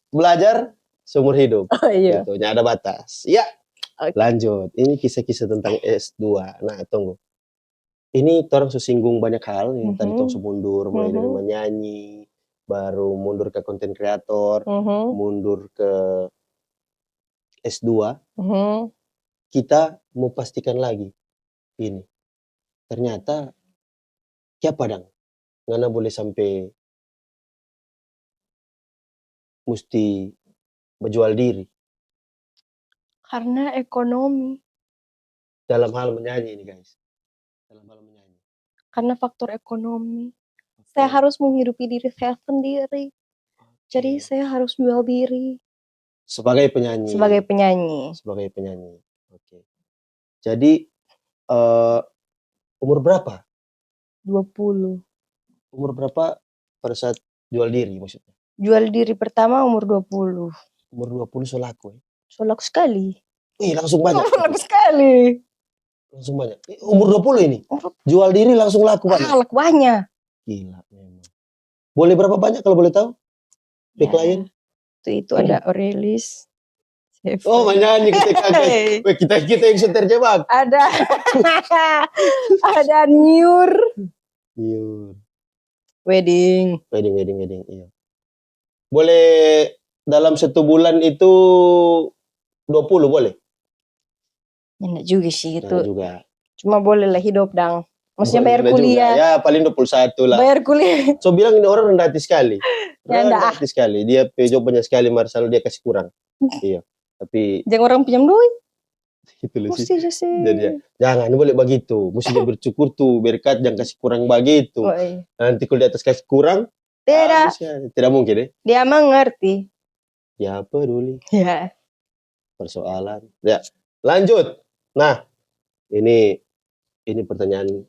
Belajar seumur hidup. Oh iya. Gitu, ada batas. Ya. Okay. Lanjut. Ini kisah-kisah tentang S2. Nah, tunggu. Ini orang sesinggung banyak hal. Tadi tong mundur mulai dari menyanyi, baru mundur ke konten kreator, mundur ke S2. Kita mau pastikan lagi ini. Ternyata siapa dang? Ngana boleh sampai mesti berjual diri. Karena ekonomi. Dalam hal menyanyi ini guys. Dalam hal menyanyi. Karena faktor ekonomi. Saya harus menghidupi diri saya sendiri. Jadi saya harus jual diri. Sebagai penyanyi. Oke. Jadi umur berapa? 20. Umur berapa pada saat jual diri maksudnya? Jual diri pertama umur 20. Umur 20 so laku. So laku sekali. Langsung banyak. Laku sekali. Langsung banyak. Umur 20 ini? Jual diri langsung laku banyak? Laku banyak. Gila memang. Boleh berapa banyak kalau boleh tahu? Klien? Itu ada Aurelis. Oh, menyanyi kita yang terjebak. Ada Niur. Wedding, iya. Boleh dalam 1 bulan itu 20 boleh? Enggak juga sih itu. Juga. Cuma boleh lah hidup dang. Maksudnya bayar kuliah. Juga. Ya paling 21 lah. Bayar kuliah. So bilang ini orang rendah hati sekali. Rendah hati sekali. Dia jawabannya sekali Marcelo dia kasih kurang. Iya. Tapi jangan orang pinjam duit. Itu sih. Jadi jangan boleh begitu. Mesti bersyukur tuh berkat jangan kasih kurang begitu. Nanti kalau di atas kasih kurang tidak mungkin deh. Dia mengerti. Ya peduli. Ya. Persoalan. Ya. Lanjut. Nah, ini pertanyaan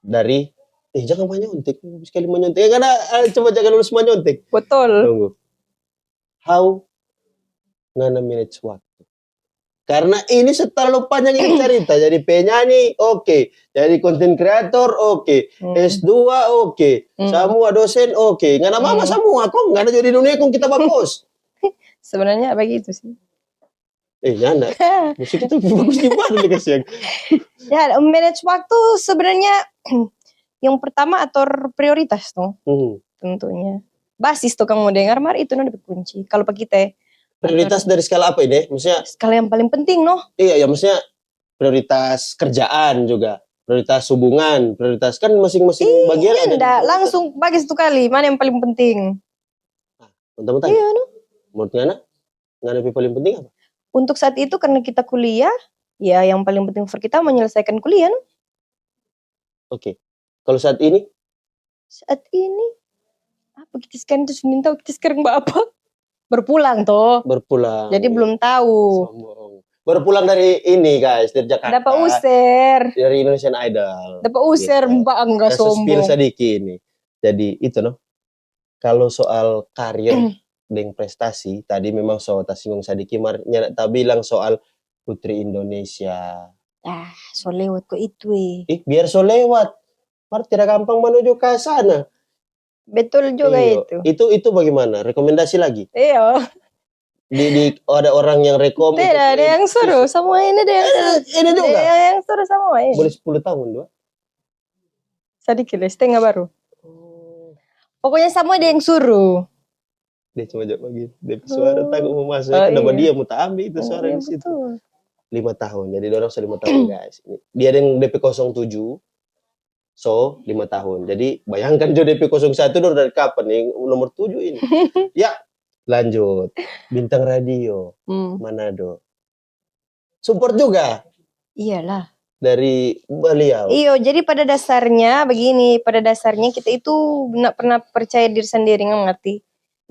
dari jangan menyontek. Sekali menyontek. Karena coba jangan lulus menyontek. Betul. Tunggu. How ngana manage waktu? Karena ini terlalu panjang ini cerita. Jadi penyanyi oke. Jadi konten kreator oke. S2 oke. Semua dosen oke. Ngana mama semua kok. Ngana jadi dunia kok kita bagus. Sebenarnya begitu sih. Nyana. Musik itu bagus gimana nih kasihan. Ya, manage waktu sebenarnya yang pertama atur prioritas tuh. Tentunya. Basis tuh kamu dengar mar itu nanti kunci. Kalau bagi kita prioritas dari skala apa ini? Maksudnya skala yang paling penting noh. Iya ya, maksudnya prioritas kerjaan juga, prioritas hubungan, prioritas kan masing-masing bagian ada. Iya, langsung bagi satu kali mana yang paling penting. Teman-teman tanya. Iya, no. Menurut Ngana yang paling penting apa? Untuk saat itu karena kita kuliah, ya yang paling penting for kita menyelesaikan kuliah. No? Oke. Kalau saat ini? Saat ini apa kita sekarang terus minta kita sekarang apa? Berpulang toh. Berpulang. Jadi belum tahu. Sombong. Berpulang dari ini guys, dari Jakarta. Dapat user. Dari Indonesian Idol. Dapat user gitu. Mbak enggak sombong. Spill sedikit ini. Jadi itu noh. Kalau soal karir dengan prestasi, tadi memang so ta singgung sadiki mar nya ta bilang soal Putri Indonesia. So lewat kok itu Biar so lewat. Mar tidak gampang menuju ke sana. Betul juga Iyo. itu. Itu bagaimana? Rekomendasi lagi? Iya. Ada orang yang rekom Tidak ada yang suruh, semua ini ada yang suruh. ini juga. Ada yang suruh semua ini. Boleh 10 tahun dua. Sedikit setengah baru. Pokoknya semua ada yang suruh. Dia cuma jawab begitu. Dia suara takut mau masuk. Kenapa dia mau tak ambil itu suara di situ. Betul. 5 tahun. Jadi orang 5 tahun guys. Dia ada yang DP 07. So 5 tahun. Jadi bayangkan jo DP 01 dari kapan nih nomor 7 ini. Ya, lanjut. Bintang radio Manado. Support juga. Iyalah. Dari beliau. Iya, jadi pada dasarnya begini, pada dasarnya kita itu nggak pernah percaya diri sendiri, nggak ngerti.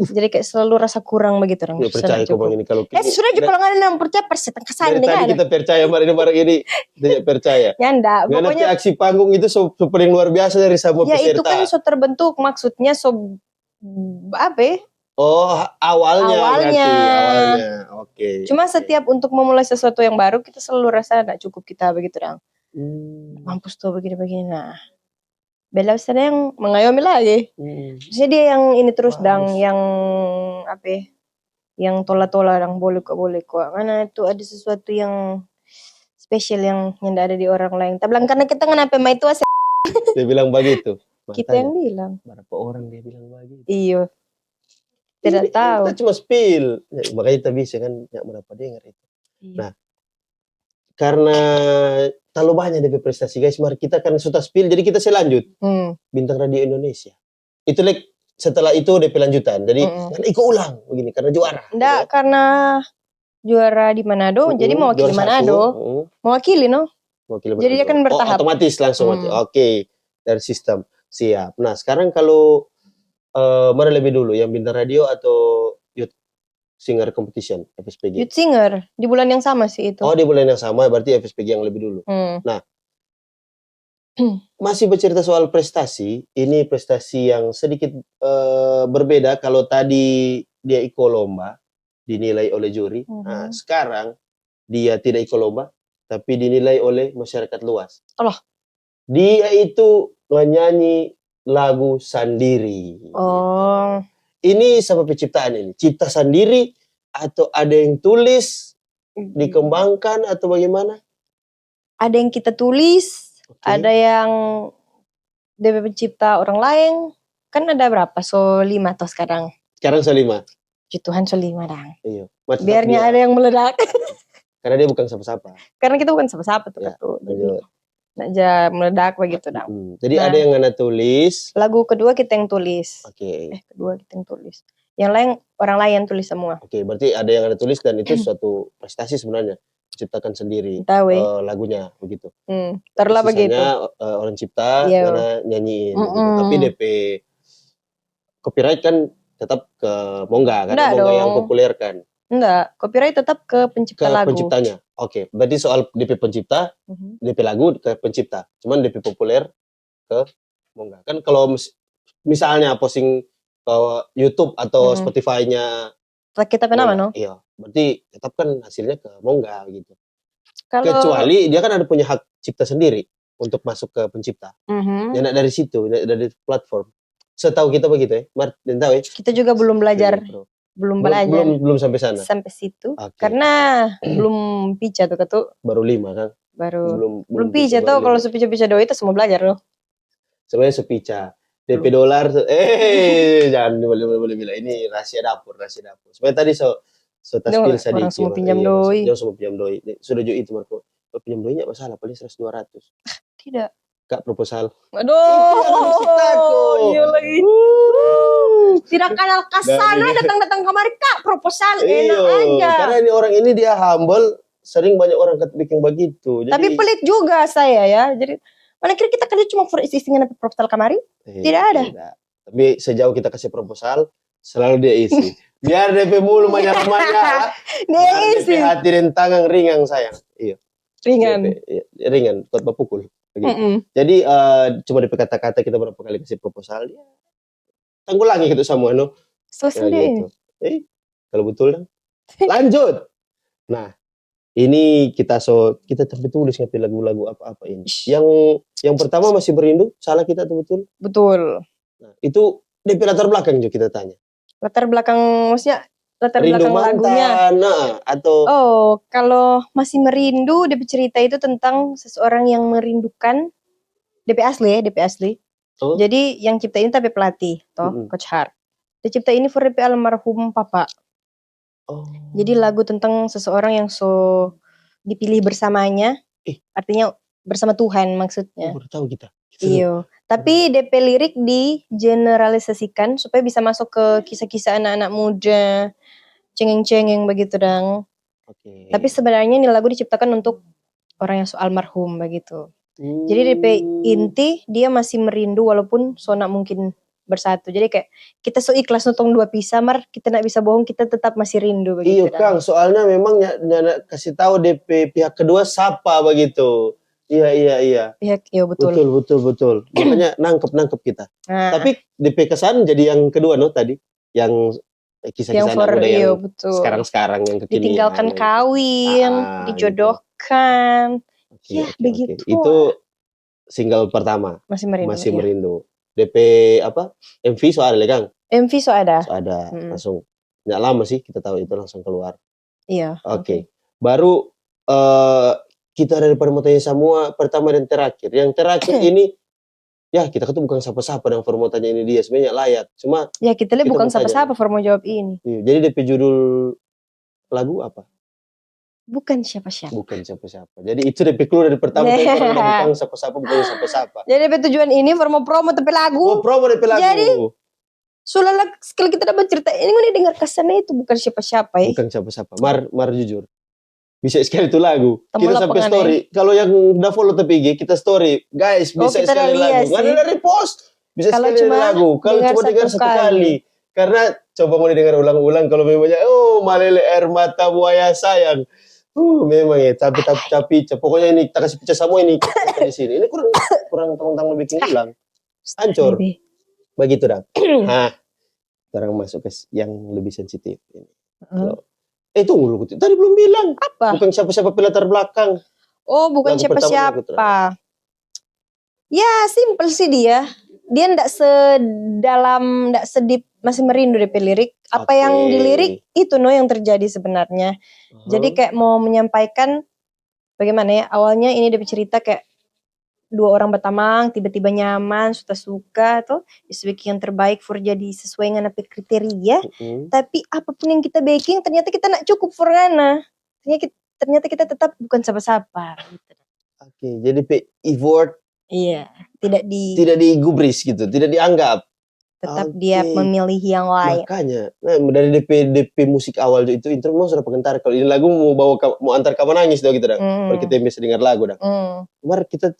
Jadi kayak selalu rasa kurang begitu orang. Ya, percaya kok bang ini kalau sudah juga kalau nggak ada yang percaya persetan kesan dari tadi kita percaya bareng ini tidak percaya. Ya enggak, pokoknya aksi panggung itu paling luar biasa dari semua peserta. Ya itu kan so terbentuk maksudnya apa ya? Oh, awalnya. Oke. Cuma setiap untuk memulai sesuatu yang baru kita selalu rasa enggak cukup kita begitu dong. Mampus tuh begini-begini. Nah, Bella sudah yang mengayomi lagi. Maksudnya dia yang ini terus dang, yang apa ya? Yang tola-tola dang boleh kok. Karena itu ada sesuatu yang spesial yang tidak ada di orang lain. Tapi bilang karena kita kenapa itu dia bilang begitu. Kita yang bilang. Berapa orang dia bilang begitu? Iya. Tidak tahu. Kita cuma spill. Ya, makanya kita bisa kan nggak berapa dengar itu. Iya. Nah, karena terlalu banyak dari prestasi guys, mari kita kan sudah spill, jadi kita selanjut. Bintang Radio Indonesia. Itu setelah itu DP lanjutan. Jadi kan ikut ulang begini karena juara. Enggak, gitu. Karena juara di Manado, jadi mewakili Manado. Mewakili Manado. Jadi dia kan bertahap. Otomatis langsung. Oke. Dari sistem. Siap. Nah, sekarang kalau mana lebih dulu, yang bintang radio atau Youth Singer Competition FSPG? Youth Singer di bulan yang sama sih itu. Oh, di bulan yang sama berarti FSPG yang lebih dulu. Nah, masih bercerita soal prestasi. Ini prestasi yang sedikit berbeda. Kalau tadi dia ikut lomba dinilai oleh juri. Nah, sekarang dia tidak ikut lomba tapi dinilai oleh masyarakat luas. Allah. Dia itu menyanyi lagu sendiri. Oh. Ini sama penciptaan ini. Cipta sendiri atau ada yang tulis, dikembangkan atau bagaimana? Ada yang kita tulis, ada yang dari pencipta orang lain. Kan ada berapa? So 5 toh sekarang. Sekarang so 5. Tuhan so 5 dang. Iya. Biarnya ada yang meledak. Karena dia bukan siapa-siapa. Karena kita bukan siapa-siapa tuh. Ya, jadi aja meledak begitu dong. Jadi ada yang ngana tulis. Lagu kedua kita yang tulis. Oke. Kedua kita yang tulis. Yang lain orang lain yang tulis semua. Oke, berarti ada yang ngana tulis dan itu suatu prestasi sebenarnya. Ciptakan sendiri lagunya begitu. Terlah begitu. Orang cipta ngana nyanyiin. Gitu. Tapi DP copyright kan tetap ke Mongga karena Mongga yang populerkan. Enggak, copyright tetap ke pencipta lagu. Penciptanya. Oke, berarti soal DP pencipta, DP lagu ke pencipta. Cuman DP populer ke Mongga. Kan kalau misalnya posting ke YouTube atau Spotify-nya kita nama no? Iya, berarti tetap kan hasilnya ke Mongga gitu. Kecuali dia kan ada punya hak cipta sendiri untuk masuk ke pencipta. Yang dari situ, dari platform. Setahu kita begitu ya, dan tahu ya. Kita juga belum belajar. Belum sampai sana. Sampai situ. Karena belum pica tuh ketu. Baru 5 kan. Belum pica tuh kalau sepica-pica doi itu semua belajar loh. Sebenarnya sepica. DP dolar jangan boleh bilang ini rahasia dapur. Sebenarnya tadi taspil sedikit. Orang semua pinjam doi. Jangan semua pinjam doi. Sudah juga itu Marco. Kalau pinjam doi enggak masalah, paling 100-200. Tidak. Kak proposal. Aduh. Iya lagi. Tidak kenal kasana datang kemari Kak proposal enak aja. Karena ini orang ini dia humble, sering banyak orang bikin begitu. Jadi, tapi pelit juga saya ya. Jadi mana kira kita kerja cuma for isi-isinya proposal kemari? Tidak ada. Tidak. Tapi sejauh kita kasih proposal, selalu dia isi. Biar DP mulu banyak-banyak. Dia isi. DP hati dan tangan ringan sayang. Iya. Ringan, kuat berpukul. Jadi cuma DP kata-kata kita berapa kali kasih proposal dia tanggulangi gitu semua no. Selesai gitu. Kalau betul dong. Lanjut. Nah, ini kita sampai tulis ngapain lagu-lagu apa-apa ini. Yang pertama Masih Merindu, salah kita tuh betul. Betul. Nah, itu DP latar belakang juga kita tanya. Latar belakang maksudnya latar Rindu belakang lagunya. mantan, nah, atau Oh, kalau Masih Merindu, DP cerita itu tentang seseorang yang merindukan DP asli ya, DP asli. Oh. Jadi yang cipta ini tapi pelatih, toh, Coach Hart. Dia cipta ini for DP almarhum papa. Oh. Jadi lagu tentang seseorang yang dipilih bersamanya, artinya bersama Tuhan maksudnya. Baru tahu kita. Iya. Tapi DP lirik digeneralisasikan supaya bisa masuk ke kisah-kisah anak-anak muda, cengeng-cengeng begitu dong. Oke. Tapi sebenarnya ini lagu diciptakan untuk orang yang almarhum begitu. Jadi DP inti dia masih merindu walaupun sona mungkin bersatu. Jadi kayak kita ikhlas nonton dua pisah, mar kita nak bisa bohong, kita tetap masih rindu begitu. Iya Kang, soalnya memang kasih tahu DP pihak kedua siapa begitu. Iya. Iya betul. Betul. Makanya nangkep kita. Nah, tapi DP kesan jadi yang kedua tadi, yang kisah-kisah anak muda yang sekarang yang kekinian. Ditinggalkan kawin, dijodohkan. Gitu. Begitu. Itu single pertama. Masih Merindu. DP apa? MV so ada Kang? MV so ada. Langsung. Nggak lama sih kita tahu itu langsung keluar. Iya. Oke. Baru kita daripada mau tanya semua pertama dan terakhir. Yang terakhir ini ya kita tuh bukan siapa-siapa dengan formatnya ini dia sebenarnya layak. Cuma ya kita lihat bukan siapa-siapa format jawab ini. Iya, jadi DP judul lagu apa? Bukan siapa-siapa. Jadi itu DP clue dari pertama tadi bukan siapa-siapa. Jadi DP tujuan ini promo DP lagu. Promo DP lagu. Jadi soalnya sekali kita dapat cerita ini dengar kesannya itu bukan siapa-siapa ya. Bukan siapa-siapa. Mar jujur. Bisa sekali itu lagu. Kita sampai story. Kalau yang udah follow IG kita story. Guys, bisa sekali lagu. Nggak ada repost. Bisa sekali lagu. Kalau cuma dengar satu kali. Karena coba mau didengar ulang-ulang kalau memangnya malele air mata buaya sayang. Memang ya, tapi pokoknya ini kita kasih pecah semua ini di sini. Ini kurang tentang bikin ulang. Hancur. Begitu dah. Nah, sekarang masuk ke yang lebih sensitif ini. Tunggu tadi belum bilang. Apa? Bukan siapa-siapa latar belakang. Oh, bukan siapa-siapa. Ya, simpel sih dia. Dia ndak sedip Masih Merindu DP lirik. Apa yang dilirik itu yang terjadi sebenarnya. Jadi kayak mau menyampaikan bagaimana ya, awalnya ini DP cerita kayak dua orang bertamang, tiba-tiba nyaman, suka tuh, disukai yang terbaik for jadi sesuai dengan kriteria. Tapi apapun yang kita baking, ternyata kita nak cukup for ngana. Ternyata kita tetap bukan siapa-siapa. Gitu. Oke, jadi effort. Iya, tidak digubris gitu, tidak dianggap. Tetap dia memilih yang lain. Makanya, dari DP musik awal itu intro memang sudah pengentar. Kalau ini lagu mau antar kamu nangis gitu dah. Kalau kita bisa dengar lagu dah. Mari kita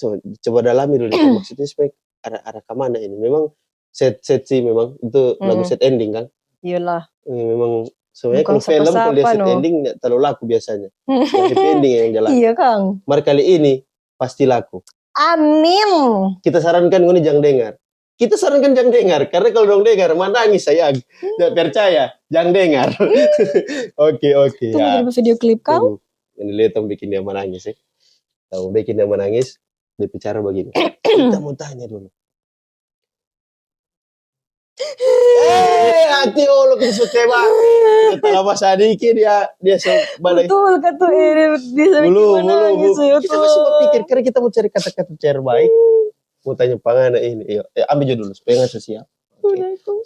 coba dalami dulu. Maksudnya supaya arah ke mana ini. Memang set sih memang itu lagu set ending kan. Iyalah. Memang sebenarnya kalau film kalau dia set ending nggak terlalu laku biasanya. Yang happy ending yang jalan. Iya Kang. Mari kali ini pasti laku. Amin. Kita sarankan ini jangan dengar. Karena kalau dong dengar menangis sayang. Tidak percaya, jangan dengar. Oke. Tunggu video klip kau. Ini lihat bikin dia menangis ya. Tahu bikin dia menangis, dia bicara begini. Kita mau tanya dulu. Hati lo kita suka banget. Kita lama sadiki dia balik. Betul kata ini bisa bikin menangis. Kita masih berpikir karena kita mau cari kata-kata terbaik. Mau tanya pangana ini. Ambil judul dulu supaya nggak siap.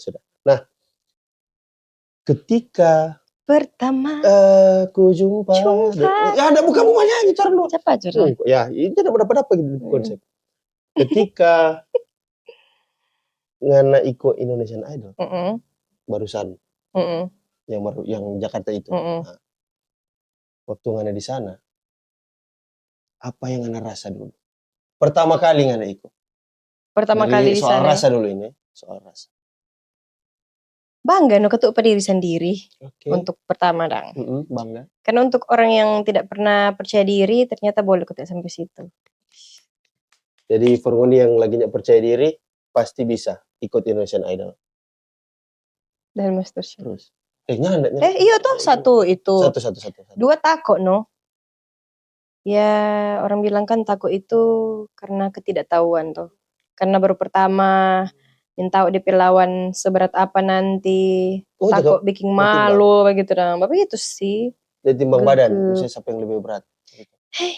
Sudah. Nah, ketika pertama aku jumpa. Ya ada bukan mau nyanyi cara dulu. Siapa cara? Ya, ini tidak berapa gitu konsep. Ketika ngana ikut Indonesian Idol. Barusan. Yang Jakarta itu. Nah, waktu ngana di sana, apa yang ngana rasa dulu? Pertama kali ngana ikut. Kali di soal sana. Rasa dulu ini, soal rasa. Bangga ketuk pada diri sendiri. Untuk pertama dang. Bangga. Karena untuk orang yang tidak pernah percaya diri, ternyata boleh ketuk sampai situ. Jadi Forngoni yang lagi nggak percaya diri, pasti bisa ikut Indonesian Idol. Dan Master Chef. Terus. Nyanda. Iya tuh satu itu. Satu. 2 tako no. Ya orang bilang kan tako itu karena ketidaktahuan tuh. Karena baru pertama minta DP lawan seberat apa nanti. Oh, Tako jaga bikin bertimbang. malu begitu dong. Bapak itu sih. Dia timbang badan, Gegep. misalnya siapa yang lebih berat.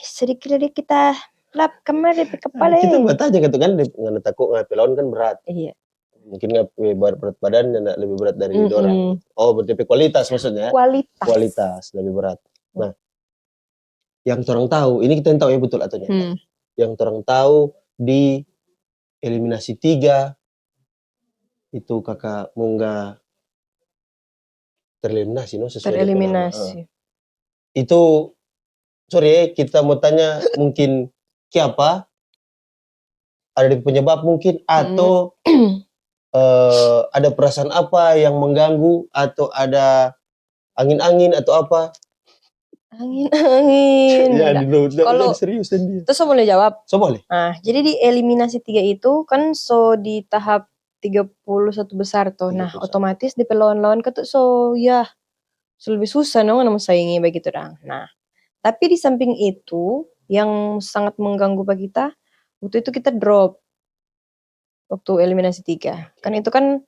Sedikit kita lap kamar DP kepala. Kita bertanya gitu kan, nggak takut nggak lawan kan berat. Iya. Mungkin nggak berat badan nggak lebih berat dari orang. Oh, DP kualitas maksudnya. Kualitas lebih berat. Nah, yang orang tahu, ini kita yang tahu ya betul atau tidak. Yang orang tahu di eliminasi 3 itu kakak Mungga tereliminasi no sesuai dengan Tereliminasi. Itu sorry kita mau tanya mungkin siapa? Ada penyebab mungkin atau ada perasaan apa yang mengganggu atau ada angin-angin atau apa? Angin. Ya, kalau serius dan dia. Terus boleh jawab? So boleh. Nah, jadi di eliminasi 3 itu kan di tahap 31 besar tuh. Nah, otomatis di lawan-lawan ke tuh ya lebih susah dong nama saingi begitu dong. Nah, tapi di samping itu yang sangat mengganggu bagi kita, waktu itu kita drop waktu eliminasi 3. Kan itu kan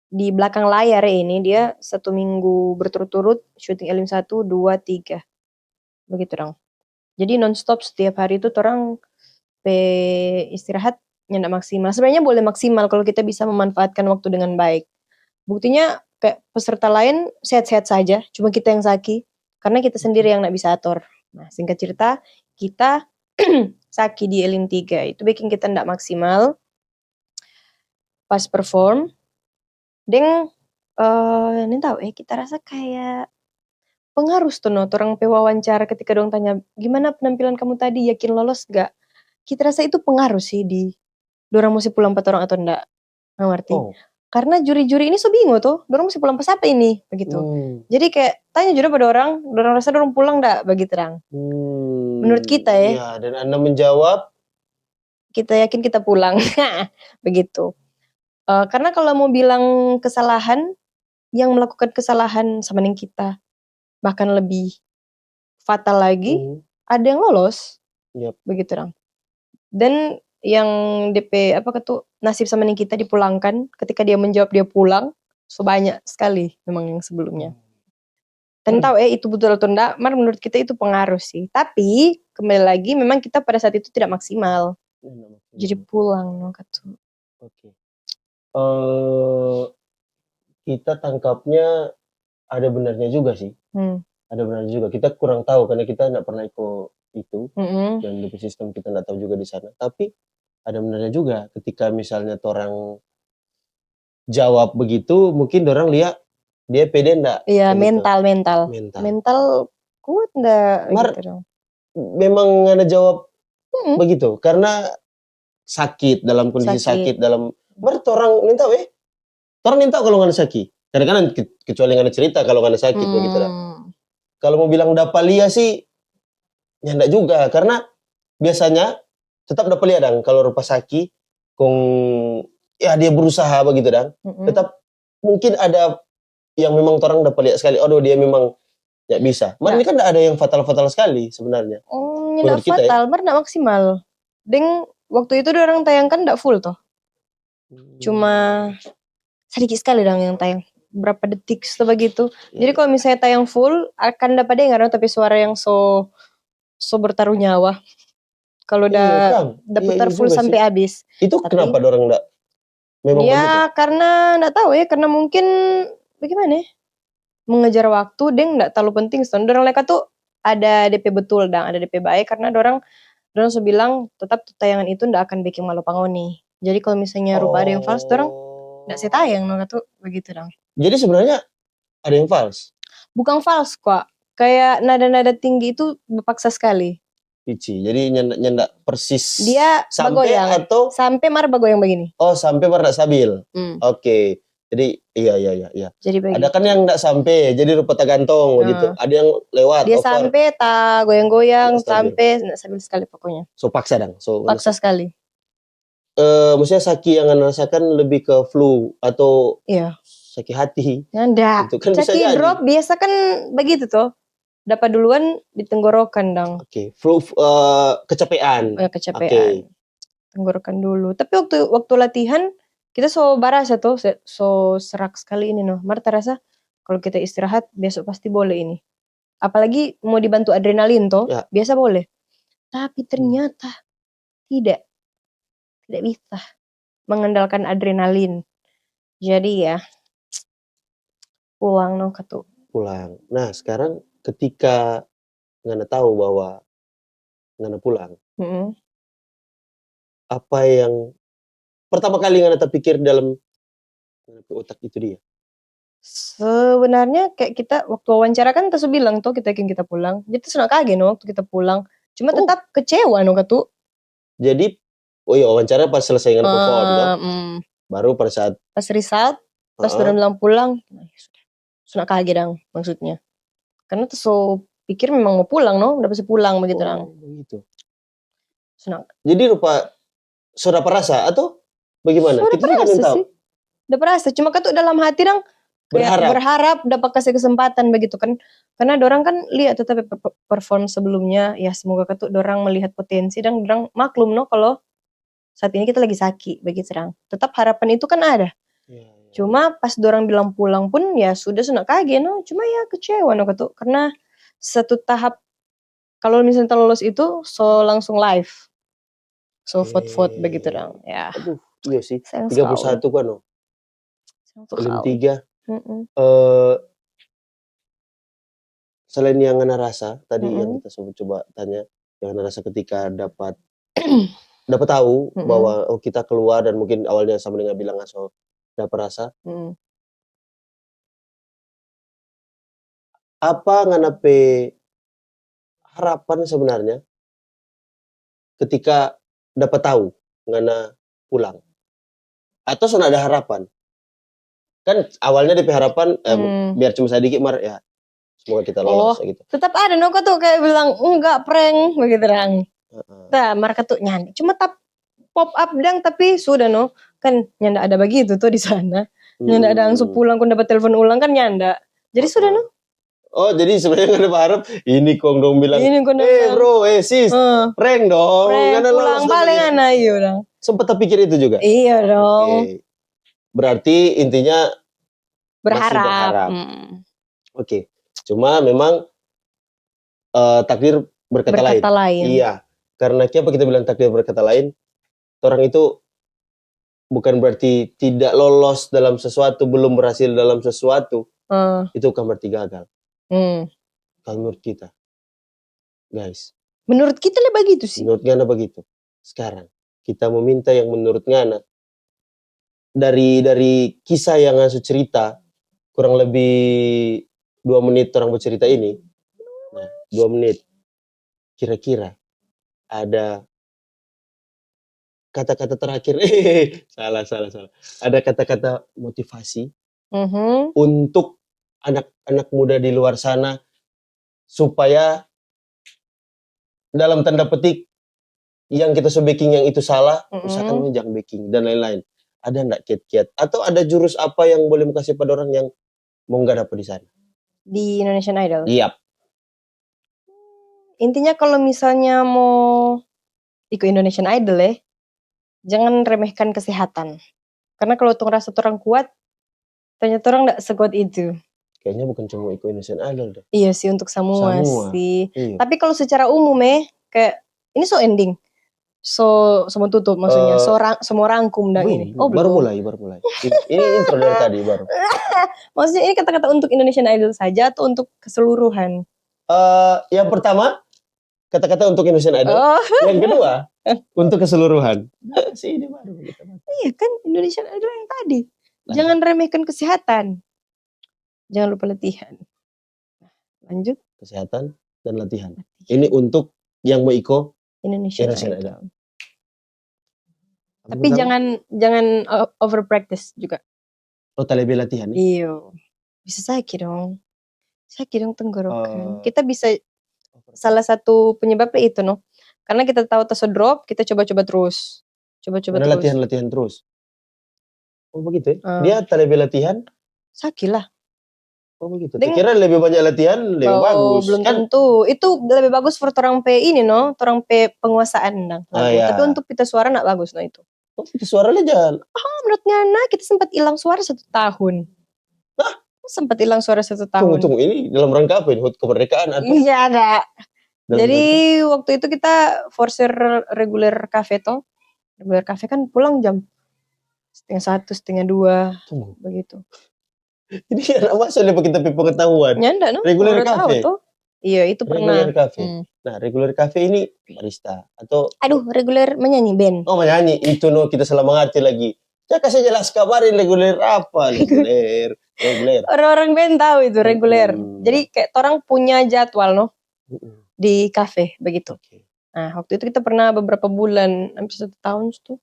di belakang layar ini dia 1 minggu berturut-turut syuting elim 1, 2, 3. Begitu dong. Jadi nonstop setiap hari itu orang istirahat nggak maksimal. Sebenarnya boleh maksimal kalau kita bisa memanfaatkan waktu dengan baik. Buktinya kayak peserta lain sehat-sehat saja, cuma kita yang sakit karena kita sendiri yang nggak bisa atur. Nah, singkat cerita, kita sakit di elim 3 itu bikin kita nggak maksimal pas perform. Dan ini tahu kita rasa kayak pengaruh tuh orang pewawancara ketika dong tanya gimana penampilan kamu tadi, yakin lolos gak? Kita rasa itu pengaruh sih di dorang mesti pulang 4 orang atau enggak. Nggak ngerti. Karena juri-juri ini so bingung tuh, dorang mesti pulang pas apa ini begitu. Jadi kayak tanya juri pada orang rasa dorang pulang enggak begitu terang. Menurut kita ya. Iya, dan Anda menjawab kita yakin kita pulang. Begitu. Karena kalau mau bilang kesalahan, yang melakukan kesalahan sama dengan kita bahkan lebih fatal lagi, ada yang lolos. Begitu terang. Dan yang DP nasib sama nih kita dipulangkan ketika dia menjawab dia pulang sebanyak sekali memang yang sebelumnya. Dan tahu itu betul atau enggak, menurut kita itu pengaruh sih. Tapi kembali lagi memang kita pada saat itu tidak maksimal. Jadi pulang no kata. Oke. Kita tangkapnya ada benarnya juga sih. Ada benarnya juga. Kita kurang tahu karena kita nggak pernah ikut itu dan DP sistem kita nggak tahu juga di sana. Tapi ada benarnya juga ketika misalnya orang jawab begitu mungkin orang lihat dia pede enggak. Iya mental kuat enggak gitu. Memang ada jawab begitu karena sakit dalam kondisi sakit dalam orang minta orang minta kalau nggak sakit kadang-kadang kecuali nggak cerita kalau nggak sakit begitu lah. Kalau mau bilang dapalia sih ya enggak juga karena biasanya tetap dapalia dang kalau rupa sakit kong ya dia berusaha begitu dang tetap mungkin ada yang memang orang dapalia sekali dia memang nggak bisa ini kan ada yang fatal sekali sebenarnya nggak fatal nggak maksimal deng waktu itu orang tayangkan nggak full toh cuma sedikit sekali dong yang tayang berapa detik sebegitu. Jadi kalau misalnya tayang full akan dapat dengar tapi suara yang so bertaruh nyawa. Kalau udah putar full sampai habis. Itu tapi, kenapa orang enggak memang ya begitu? Karena enggak tahu karena mungkin bagaimana mengejar waktu deng enggak terlalu penting. Dorang mereka tuh ada DP betul ada DP baik karena dorang so bilang tetap tayangan itu enggak akan bikin malu pangoni. Jadi kalau misalnya rupa ada yang false dorang enggak saya tayang tuh begitu dong. Jadi sebenarnya ada yang false? Bukan false kok. Kayak nada-nada tinggi itu berpaksa sekali. Pici. Jadi nyanda persis. Dia sampai bagoyang. Atau sampai mar bagoyang begini. Oh, sampai mar stabil. Oke. Jadi iya. Jadi ada kan yang enggak sampai, jadi rupa tergantung gitu. Ada yang lewat. Dia sampai tak goyang-goyang sampai enggak stabil sekali pokoknya. So paksa dong. Paksa sekali. Maksudnya sakit yang Anda rasakan lebih ke flu atau sakit hati. Nggak. Itu kan bisa Caki jadi. drop biasa kan begitu tuh. Dapat duluan di tenggorokan dong. Oke, flu kecapean. Kecapean. Tenggorokan dulu. Tapi waktu latihan kita so barasa tuh, so serak sekali ini noh. Marta rasa kalau kita istirahat besok pasti boleh ini. Apalagi mau dibantu adrenalin tuh, Ya. biasa boleh. Tapi ternyata tidak bisa mengandalkan adrenalin. Jadi ya pulang noh katu. Pulang. Nah sekarang ketika ngana tahu bahwa ngana pulang, apa yang pertama kali ngana terpikir dalam otak itu dia? Sebenarnya kayak kita waktu wawancara kan kita bilang tuh kita pulang. Jadi sudah kaget no waktu kita pulang. Cuma tetap kecewa no katu. Jadi wawancara pas selesai ngana perform toh. Baru pada saat pas result, pas orang bilang pulang, nah, sudah kaget dong maksudnya. Karena tuh so pikir memang mau pulang no, udah pasti pulang begitu dong. Begitu. Jadi rupa sudah perasa atau bagaimana? Sudah Kita juga belum tahu. Sih. Udah perasa, cuma kan tuh dalam hati dong berharap dapat kasih kesempatan begitu kan. Karena dorang kan lihat tetapi perform sebelumnya, ya semoga kan tuh dorang melihat potensi dan dorang maklum no kalau saat ini kita lagi sakit begitu dong. Tetap harapan itu kan ada. Ya. Cuma pas dorang bilang pulang pun ya sudah kaget no, cuma ya kecewa no katu karena satu tahap kalau misalnya lolos itu so langsung live. So vote begitu dong. Ya. Aduh, iya sih. 31 kan no. Film 3. Selain yang ngana rasa tadi yang kita coba tanya, yang ngana rasa ketika dapat tahu bahwa kita keluar dan mungkin awalnya sama dengan bilang aso dapat rasa. Apa ngana pe harapan sebenarnya ketika dapat tahu ngana pulang? Atau sudah ada harapan? Kan awalnya DP harapan biar cuma sedikit ya semoga kita lolos gitu. Tetap ada no tuh kayak bilang enggak prank begitu dong. Nah, mereka tuh nyanda. Cuma pop up dang tapi sudah no kan nyanda ada begitu tuh di sana. Nyanda ada langsung pulang kun dapat telepon ulang kan nyanda. Jadi sudah no. Oh jadi sebenarnya nggak ada berharap ini kong dong bilang bro sis prank dong prank pulang balik ana iya dong. Sempat terpikir itu juga? Iya dong. Berarti intinya berharap. Oke. Cuma memang takdir berkata lain. Iya. Karena kenapa kita bilang takdir berkata lain? Orang itu bukan berarti tidak lolos dalam sesuatu, belum berhasil dalam sesuatu. Itu bukan berarti gagal. Kalau menurut kita. Guys. Menurut kita lah begitu sih. Menurut Ngana begitu. Sekarang kita meminta yang menurut Ngana dari kisah yang Ngana cerita kurang lebih 2 menit orang bercerita ini. Nah, 2 menit. Kira-kira ada kata-kata terakhir. Salah. Ada kata-kata motivasi untuk anak-anak muda di luar sana supaya dalam tanda petik yang kita backing yang itu salah, usahakan jangan backing dan lain-lain. Ada enggak kiat-kiat atau ada jurus apa yang boleh kasih pada orang yang mau nggak dapet di sana? Di Indonesian Idol? Iya. Intinya kalau misalnya mau ikut Indonesian Idol jangan remehkan kesehatan. Karena kalau tuh ngerasa orang kuat, ternyata orang nggak sekuat itu. Kayaknya bukan cuma ikut Indonesian Idol deh. Iya sih untuk semua. Sih. Iya. Tapi kalau secara umum kayak ini so ending. So mau tutup maksudnya. Semua rangkum dah ini. Baru mulai. Ini intro dari tadi baru. Maksudnya ini kata-kata untuk Indonesian Idol saja atau untuk keseluruhan? Yang pertama kata-kata untuk Indonesian Idol. Yang kedua untuk keseluruhan. Sih ini baru. Iya kan Indonesian Idol yang tadi. Jangan remehkan kesehatan. Jangan lupa latihan. Lanjut. Kesehatan dan latihan. Ini untuk yang mau ikut Indonesian Idol. Tapi jangan over practice juga. Lebih latihan nih? Iya. Bisa sakit dong. Tenggorokan. Kita bisa salah satu penyebabnya itu no. Karena kita tahu tas drop, kita coba-coba terus. Coba-coba terus. Latihan terus. Oh begitu ya? Dia lebih latihan Sakit lah. Oh begitu. Deng- Kira lebih banyak latihan, lebih bagus. Belum Kan tentu. Itu lebih bagus for orang P ini no, orang P penguasaan dang. Ah, ya. Tapi untuk pita suara nak bagus no itu. itu suaranya jalan. Menurut Ngana kita sempat hilang suara 1 tahun. Sempat hilang suara 1 tahun. Tunggu, ini dalam rangka apa ini? HUT kemerdekaan atau? Iya ada. dalam Jadi waktu itu kita forser reguler cafe toh. Reguler cafe kan pulang jam 1:30, 1:30 Tunggu. begitu. Ini anak masuk lepas kita punya pengetahuan. Nyanda no? Reguler Baru tahu cafe? tuh. Iya itu pernah. Reguler cafe. Hmm. Nah, reguler cafe ini barista atau Aduh reguler menyanyi band. oh menyanyi itu no kita salah mengerti lagi. Ya kasih jelas kabarin reguler apa? Reguler. Orang-orang band tahu itu reguler. Hmm. Jadi kayak orang punya jadwal no di cafe begitu. Oke. Nah waktu itu kita pernah beberapa bulan, hampir 1 tahun tuh.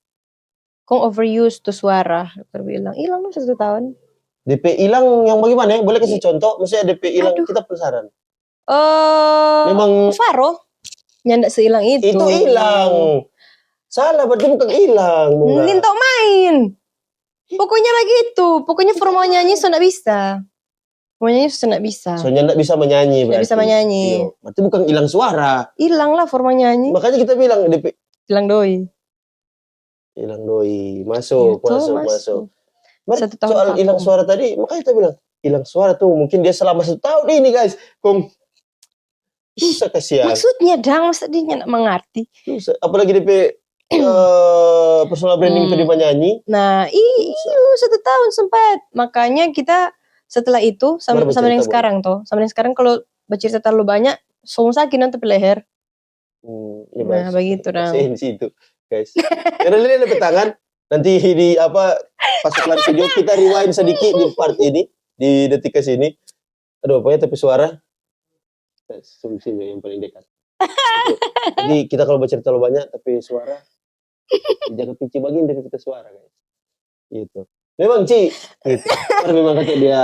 Kong overuse tuh suara. Dokter bilang hilang no 1 tahun. DP hilang yang bagaimana ya? Boleh kasih contoh? Maksudnya DP hilang Aduh. kita penasaran. Memang Faro nyanda sehilang itu. Itu hilang. Salah berarti bukan hilang. Nintok main. Pokoknya begitu. Pokoknya formal nyanyi so nak bisa. Mau nyanyi so nak bisa. Soalnya enggak bisa menyanyi Nggak berarti. bisa menyanyi. Iya. Berarti bukan hilang suara. Hilang lah formal nyanyi. Makanya kita bilang DP Hilang doi. hilang doi. Masuk. Bar, 1 tahun soal vakum. hilang suara tadi, makanya kita bilang hilang suara tuh mungkin dia selama 1 tahun ini guys. Susah kasihan. Maksudnya dang, masa dia nak mengerti. Susah. Apalagi DP personal branding itu di penyanyi. Nah, iya 1 tahun sempat. Makanya kita setelah itu sama Baru yang bercerita, sekarang toh. Sama yang sekarang kalau bercerita terlalu banyak, semua sakit nanti leher. Nah, begitu dong. Sensi itu, guys. Karena lihat ada tangan, nanti di pas kelar video kita rewind sedikit di part ini, di detik ke sini. Aduh, pokoknya tapi suara solusinya yang paling dekat. Jadi kita kalau bercerita terlalu banyak tapi suara jangan pici bagian dari kita suara, guys. Gitu. Memang Ci, gitu. Memang kata dia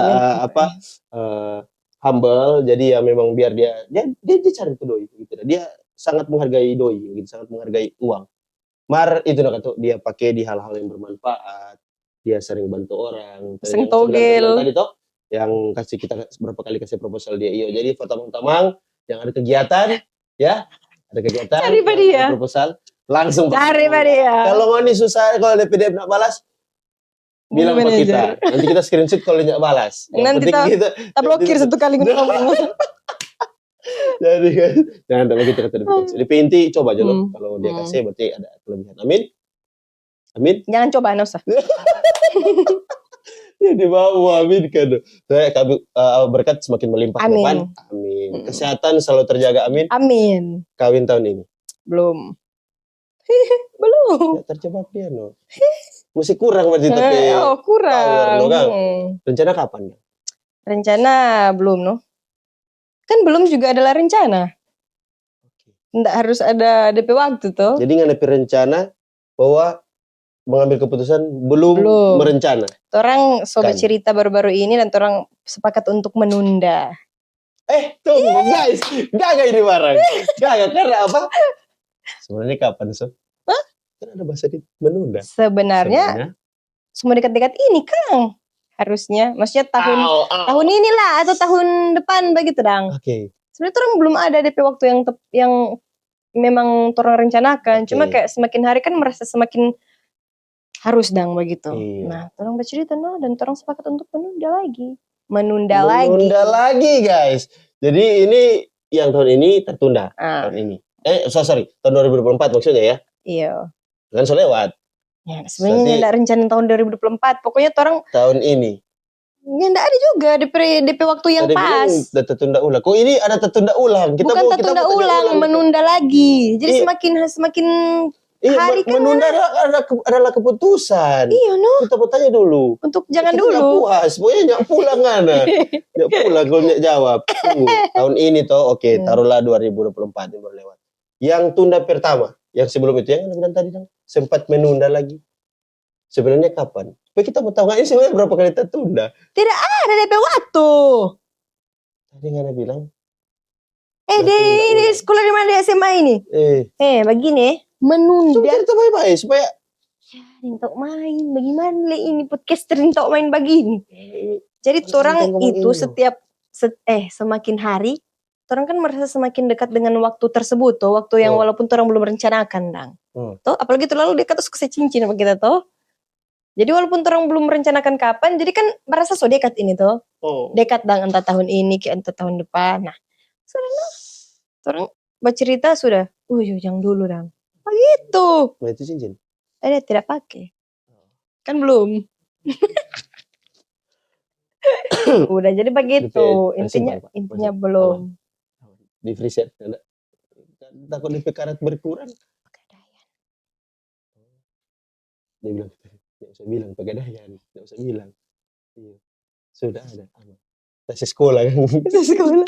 humble, jadi ya memang biar dia cari itu doi gitu. Dia sangat menghargai doi gitu, sangat menghargai uang. Itu kata dia pakai di hal-hal yang bermanfaat. Dia sering bantu orang. Sering togel. Tadi toh yang kasih kita berapa kali kasih proposal dia. Iyo, jadi pertama-tama yang ada kegiatan ya, ada kegiatan. Cari pada dia. Proposal langsung cari pada dia. Kalau mau nih susah, kalau ada PDF nak balas bilang sama kita. Nanti kita screenshot kalau nggak balas. Nanti kita blokir 1 kali ngomong. Jadi kan, jangan ada lagi kata lebih inti coba aja loh. Kalau dia kasih berarti ada kelebihan. Amin. Jangan coba, nggak usah. Ya di bawah, amin kan. Saya berkat semakin melimpah ke depan. Amin. Kesehatan selalu terjaga, amin. Amin. Kawin tahun ini? Belum. Belum. Ya, terjebak dia no. Masih kurang berarti tapi. Kurang. Rencana kapan? Rencana belum no. Kan belum juga adalah rencana. Nggak harus ada DP waktu tuh. Jadi nggak ada rencana bahwa mengambil keputusan belum. Merencana. Orang sobat cerita baru-baru ini dan orang sepakat untuk menunda. Tunggu guys, gak ini barang. Gak karena apa? Sebenarnya kapan Kan ada bahasa di menunda. Sebenarnya semua dekat-dekat ini Kang. Harusnya, maksudnya tahun inilah atau tahun depan begitu dang. Oke. Sebenarnya orang belum ada DP waktu yang memang orang rencanakan. Cuma kayak semakin hari kan merasa semakin harus dang begitu. Nah, orang bercerita dan orang sepakat untuk menunda lagi. Menunda lagi guys. Jadi ini yang tahun ini tertunda. Tahun ini. Sorry, tahun 2024 maksudnya ya? Iya. Kan so lewat. Ya, sebenarnya enggak rencana tahun 2024. Pokoknya orang tahun ini. Ya enggak ada juga DP waktu yang pas. Udah tertunda ulang. Kok ini ada tertunda ulang? Bukan tertunda ulang, menunda lagi. Jadi semakin hari kan menunda adalah keputusan. Iya no. Kita bertanya dulu. Untuk jangan kita dulu. Nggak puas, pokoknya nggak pulang ana. Nggak pulang kalau nggak jawab. Tahun ini toh, oke, taruhlah 2024 yang baru lewat. Yang tunda pertama, yang sebelum itu yang bilang tadi dong, sempat menunda lagi. Sebenarnya kapan? Supaya kita mau tahu nggak ini sebenarnya berapa kali tertunda? Tidak ada DP waktu. Tadi nggak ada bilang. Di sekolah di mana di SMA ini? Begini. Menunda. Coba cerita baik-baik supaya Rintok main, bagaimana ini podcaster rintok main begini? Jadi Mana torang enteng ngomong itu ini, setiap semakin hari torang kan merasa semakin dekat dengan waktu tersebut tuh, waktu yang Oh. walaupun torang belum rencanakan dang. Hmm. Tuh apalagi terlalu dekat terus kasih cincin sama kita tuh. Jadi walaupun torang belum merencanakan kapan, jadi kan merasa so dekat ini tuh. Oh. Dekat dang entah tahun ini ke entah tahun depan. Nah, sudah torang bercerita sudah. Yang dulu dang. Begitu. Nah, itu cincin. Dia tidak pakai. Kan belum. Udah jadi begitu. Simpan, Pak. Intinya Masih belum. Di freezer ada. Takut DP karat berkurang. Dia bilang, nggak usah bilang pegadaian, nggak usah bilang. Iya. Sudah ada. Tas sekolah kan. Tas sekolah.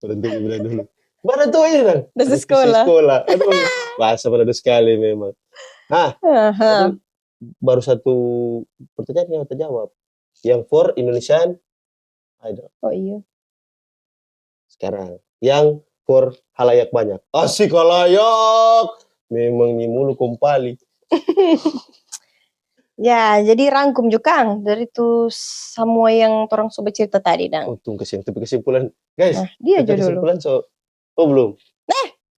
Orang tua bilang dulu. Mana tuh ini kan? Tas Ada sekolah. sekolah. Aduh, bahasa pada sekali memang. Tapi baru satu pertanyaan yang kita jawab. Yang for Indonesian Idol. Oh iya. Sekarang. Yang for halayak banyak. Asik halayak. Memang nih mulu kompali. Ya, jadi rangkum juga Kang dari tuh semua yang orang sobat cerita tadi dang. Untung kesimpulan. Guys, Nah, dia aja dulu. kesimpulan oh belum.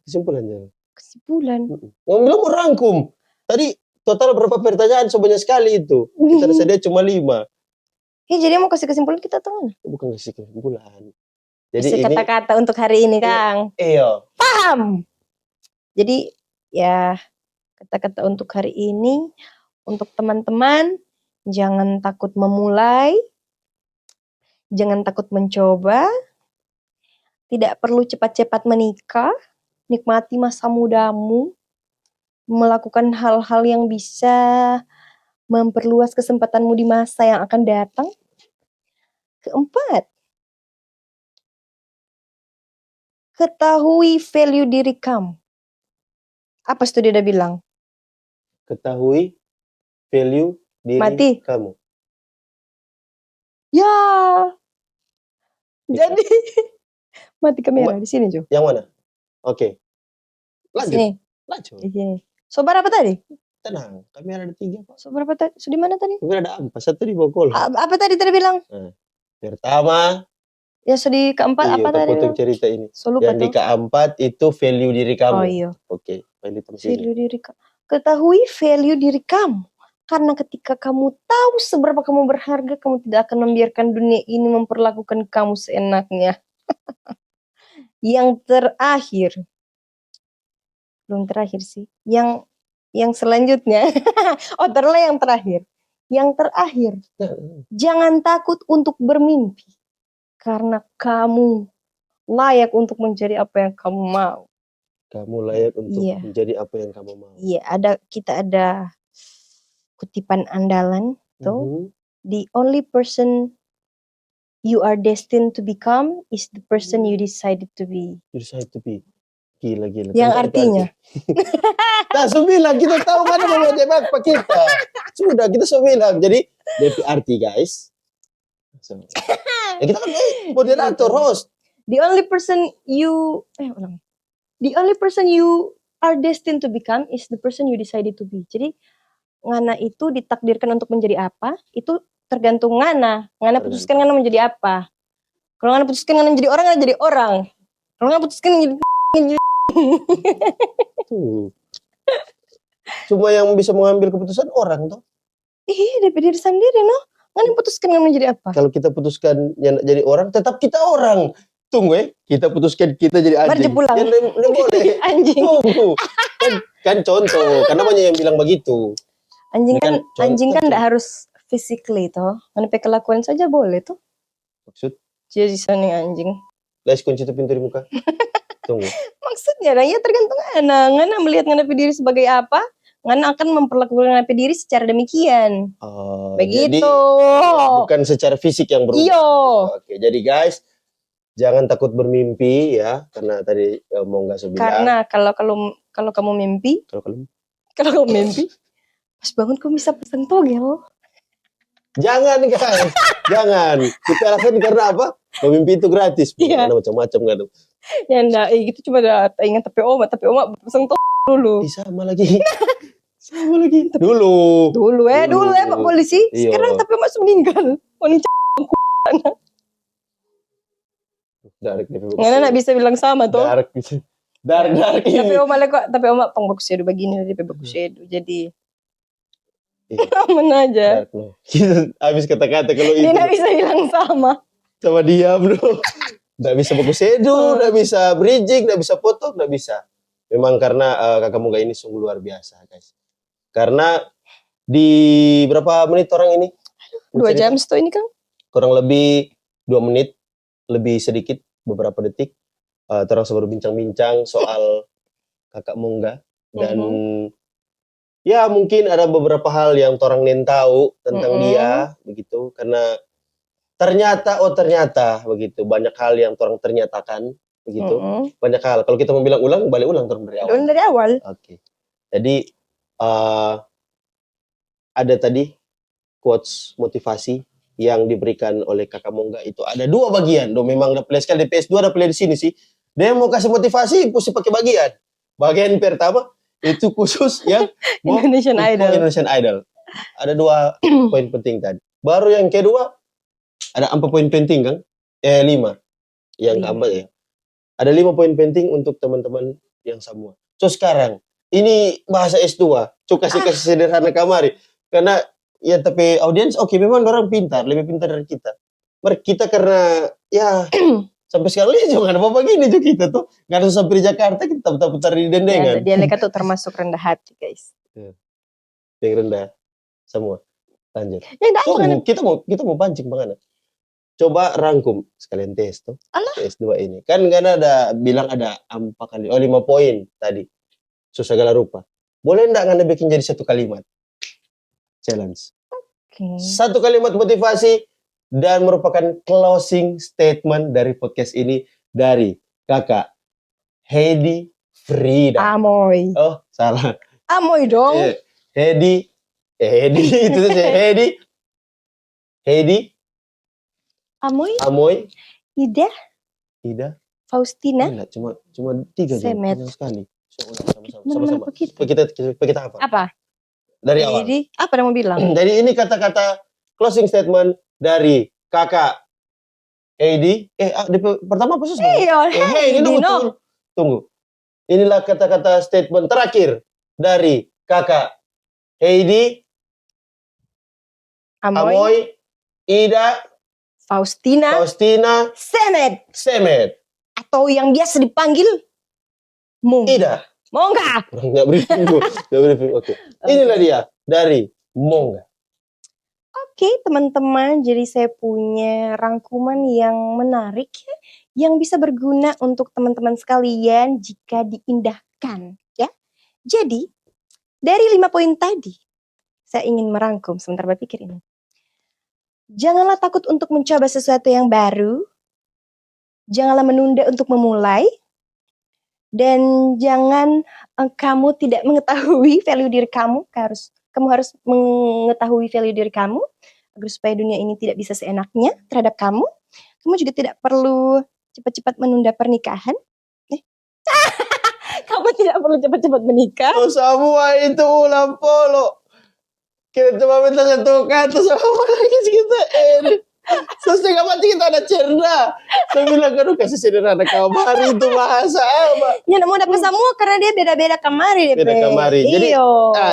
Kesimpulannya. Kesimpulan. Ngomong mau rangkum. Tadi total berapa pertanyaan sebanyak sekali itu. Kita rasa dia cuma 5. Jadi mau kasih kesimpulan kita tuh. Bukan kasih kesimpulan. Jadi kasih ini kata-kata untuk hari ini Kang. Iya. Paham. Jadi ya kata-kata untuk hari ini untuk teman-teman, jangan takut memulai, jangan takut mencoba, tidak perlu cepat-cepat menikah, nikmati masa mudamu, melakukan hal-hal yang bisa memperluas kesempatanmu di masa yang akan datang. Keempat, ketahui value diri kamu. Apa studi dia bilang? Ketahui value diri kamu. Ya. Jadi mati kamera di sini, Jo. Yang mana? Oke. Lanjut. Sini. Lanjut. Di sini. So berapa tadi? Tenang, kamera ada 3 Pak. So berapa tadi? So di mana tadi? Kamera ada 4, 1 di bokol. Apa tadi bilang? Pertama, ya so di keempat apa tadi? Potong cerita ini. So lupa yang di keempat itu value diri kamu. Oh iya. Oke, value diri kamu. Ketahui value diri kamu. Karena ketika kamu tahu seberapa kamu berharga, kamu tidak akan membiarkan dunia ini memperlakukan kamu seenaknya. Yang terakhir. Belum terakhir sih. Yang selanjutnya. Terlah yang terakhir. Yang terakhir. Jangan takut untuk bermimpi. Karena kamu layak untuk menjadi apa yang kamu mau. Kamu layak untuk menjadi apa yang kamu mau. Iya, kita ada kutipan andalan tuh. The only person you are destined to become is the person you decided to be. You decided to be. Gila. Yang artinya? Langsung bilang, kita tahu mana mau jebak Pak kita. Sudah, kita bilang. Jadi, DP arti guys. Kita kan moderator, host. The only person you are destined to become is the person you decided to be. Jadi, ngana itu ditakdirkan untuk menjadi apa, itu tergantung ngana. Ngana putuskan ngana menjadi apa. Kalau ngana putuskan ngana menjadi orang, ngana jadi orang. Kalau ngana putuskan menjadi Cuma yang bisa mengambil keputusan orang toh. Iya, dari diri sendiri no. Ngana putuskan ngana menjadi apa. Kalau kita putuskan yang jadi orang, tetap kita orang. Tunggu kita putuskan kita jadi anjing. Mari pulang. Ya, boleh. Anjing. Tunggu. Kan contoh, karena banyak yang bilang begitu. Anjing kan enggak harus physically toh. Ngana pakai kelakuan saja boleh toh. Maksud? Jadi soning anjing. Guys, kunci itu pintu di muka. Tunggu. Maksudnya ya tergantung ngana melihat ngana diri sebagai apa, ngana akan memperlakukan ngana diri secara demikian. Begitu. Jadi, bukan secara fisik yang berubah. Iyo. Oke, jadi guys, jangan takut bermimpi ya, karena tadi mau nggak sebilang. Karena kalau kamu mimpi, kalau kamu mimpi, pas bangun kamu bisa pesan togel. Jangan guys, jangan. Kita alasan karena apa? Mimpi itu gratis. Iya. Ada macam-macam kan tuh. Ya enggak, gitu cuma ada ingat tapi oma pesan togel dulu. Sama lagi. Dulu Pak polisi. Iyo. Sekarang tapi Oma meninggal. Dark DP bagus Ngana sedu. nak bisa bilang sama tuh. Dark bisa. Dark Tapi ini. oma kok, tapi oma pang bagus sedu begini DP bagus sedu. Jadi Iya, aman aja. dark no. Kita habis kata-kata kalau Dia itu nggak bisa bilang sama. sama diam no. Nggak bisa bagus sedu, nggak bisa bridging, nggak bisa foto, nggak bisa. Memang karena kakak Mungga ini sungguh luar biasa, guys. Karena di berapa menit orang ini? 2 jam setelah ini kan? Kurang lebih 2 menit, lebih sedikit beberapa detik. Terus baru bincang-bincang soal kakak Mungga dan ya mungkin ada beberapa hal yang orang nen tahu tentang dia begitu karena ternyata begitu banyak hal yang orang ternyatakan begitu banyak hal kalau kita mau bilang ulang balik ulang terus dari awal. Ulang dari awal. Oke. Jadi ada tadi quotes motivasi yang diberikan oleh kakak Mungga itu ada 2 bagian. Memang udah play sekali di PS2 ada play di sini sih. Dia mau kasih motivasi mesti pakai bagian. Bagian pertama itu khusus yang Indonesian Idol. Ada 2 poin penting tadi. Baru yang kedua ada 4 poin penting kan? 5. Yang keempat ya. Ada 5 poin penting untuk teman-teman yang semua. So sekarang ini bahasa S2. So kasih sederhana kamari. Karena ya tapi audiens oke, memang orang pintar, lebih pintar dari kita. Kita karena ya sampai sekarang ini juga ada apa gini juga kita tuh. Nggak ada sampai di Jakarta kita putar-putar di dendengan. Dia mereka tuh termasuk rendah hati guys. Yang rendah semua. Lanjut. So, kita mau pancing bagaimana? Coba rangkum sekalian tes tuh. S2 ini. Kan ada bilang ada 5 poin tadi. So segala rupa. Boleh enggak Anda bikin jadi 1 kalimat? Challenge. Okay. 1 kalimat motivasi dan merupakan closing statement dari podcast ini dari kakak Heidi Frida. Amoy. Oh, salah. Amoy dong. Heidi itu sih Heidi. Amoy. Ida. Faustina. Enggak, cuma 3 aja. Banyak sekali. Sama-sama. Kita apa? Dari awal. Apa yang mau bilang? Jadi ini kata-kata closing statement dari kakak Heidi. Pertama apa sih? Heidi, no. Tunggu. Inilah kata-kata statement terakhir dari kakak Heidi, Amoy, Ida, Faustina, Semet. Atau yang biasa dipanggil Mungga. Ida. Mongga. Nggak briefing. Oke. Inilah dia dari Mongga. Oke, teman-teman, jadi saya punya rangkuman yang menarik ya, yang bisa berguna untuk teman-teman sekalian jika diindahkan ya. Jadi, dari 5 poin tadi, saya ingin merangkum sebentar berpikir ini. Janganlah takut untuk mencoba sesuatu yang baru. Janganlah menunda untuk memulai. Dan jangan kamu tidak mengetahui value diri kamu. Kamu harus mengetahui value diri kamu agar supaya dunia ini tidak bisa seenaknya terhadap kamu. Kamu juga tidak perlu cepat-cepat menunda pernikahan. Kamu tidak perlu cepat-cepat menikah. Oh, semua itu ulang polo. Kita cuma minta 1 kata sama lagi kita selesai kapan kita ada cerda. Saya bilang kan kasih sederhana kamari itu bahasa apa? Ya mau dapat semua karena dia beda-beda kamari. Beda kamari. Jadi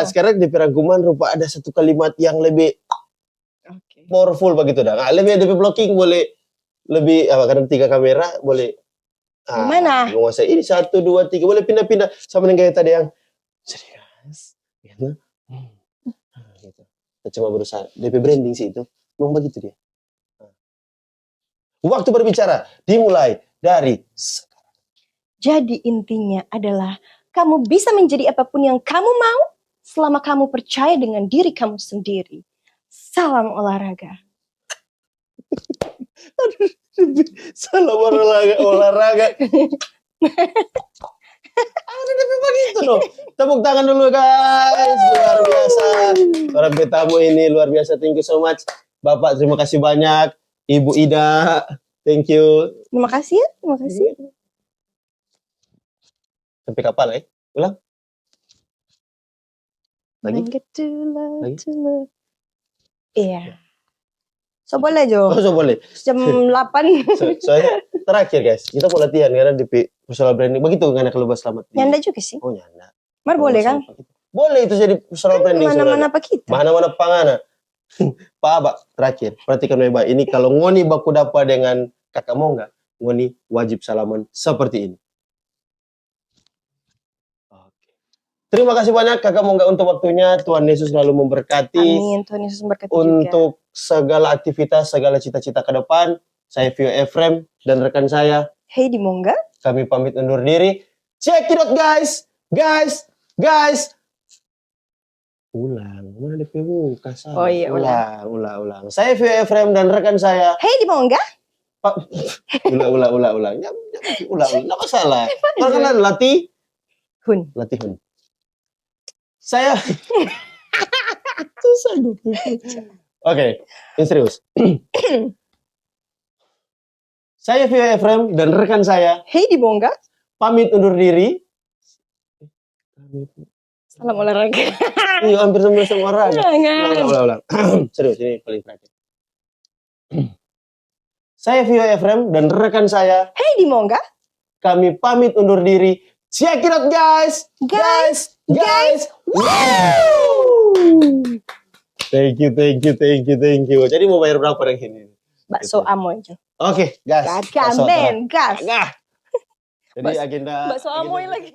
sekarang di perangkuman rupa ada 1 kalimat yang lebih powerful begitu dah. Lebih DP blocking boleh lebih karena 3 kamera boleh. Gimana? Menguasai ini 1, 2, 3 boleh pindah-pindah sama dengan kayak tadi yang serius. Gitu. Gitu. Kita coba berusaha DP branding sih itu. Memang begitu dia. Waktu berbicara dimulai dari sekarang. Jadi intinya adalah kamu bisa menjadi apapun yang kamu mau selama kamu percaya dengan diri kamu sendiri. Salam olahraga. Salam olahraga. Ada begitu dong. Tepuk tangan dulu guys. Luar biasa. Para tamu ini luar biasa. Thank you so much. Bapak terima kasih banyak. Ibu Ida, thank you. Terima kasih ya, terima kasih. Sampai kapal ulang. Lagi? Iya. So boleh Jo. Oh, so boleh. Jam 8. Soalnya terakhir guys, kita mau latihan karena di personal branding. Begitu kan kalau bahas selamat. Nyanda juga sih. Oh nyanda. Mar boleh kan? Boleh itu jadi personal branding. Mana-mana apa kita? Mana-mana pangana. Pak Abak, terakhir. Perhatikan baik-baik. Ini kalau ngoni baku dapat dengan kakak Mongga, ngoni wajib salaman seperti ini. Oke. Terima kasih banyak kakak Mongga untuk waktunya. Tuhan Yesus selalu memberkati. Amin. Tuhan Yesus memberkati juga. Untuk segala aktivitas, segala cita-cita ke depan. Saya Vio Efrem dan rekan saya. Hey di Mongga. Kami pamit undur diri. Check it out guys. Guys. Ulang. Mana DP buka salah. Oh iya, ulang. Saya Vio Efrem dan rekan saya. Hey di Mongga. Pak. Ulang. Ulang. Enggak masalah. Kalau kan latih hun. Saya susah dong. Oke, ini serius. Saya Vio Efrem dan rekan saya. Hey di Mongga. Pamit undur diri. Salam olahraga. Iya, hampir semua olahraga. Jangan. Ulang. Serius, ini paling terakhir. Saya Vio Efrem dan rekan saya. Hey di Mongga. Kami pamit undur diri. Check it out guys. Wow. Thank you. Jadi mau bayar berapa yang ini? Bakso amoy aja. Oke, gas. Gas. Jadi agenda Bakso amoy lagi.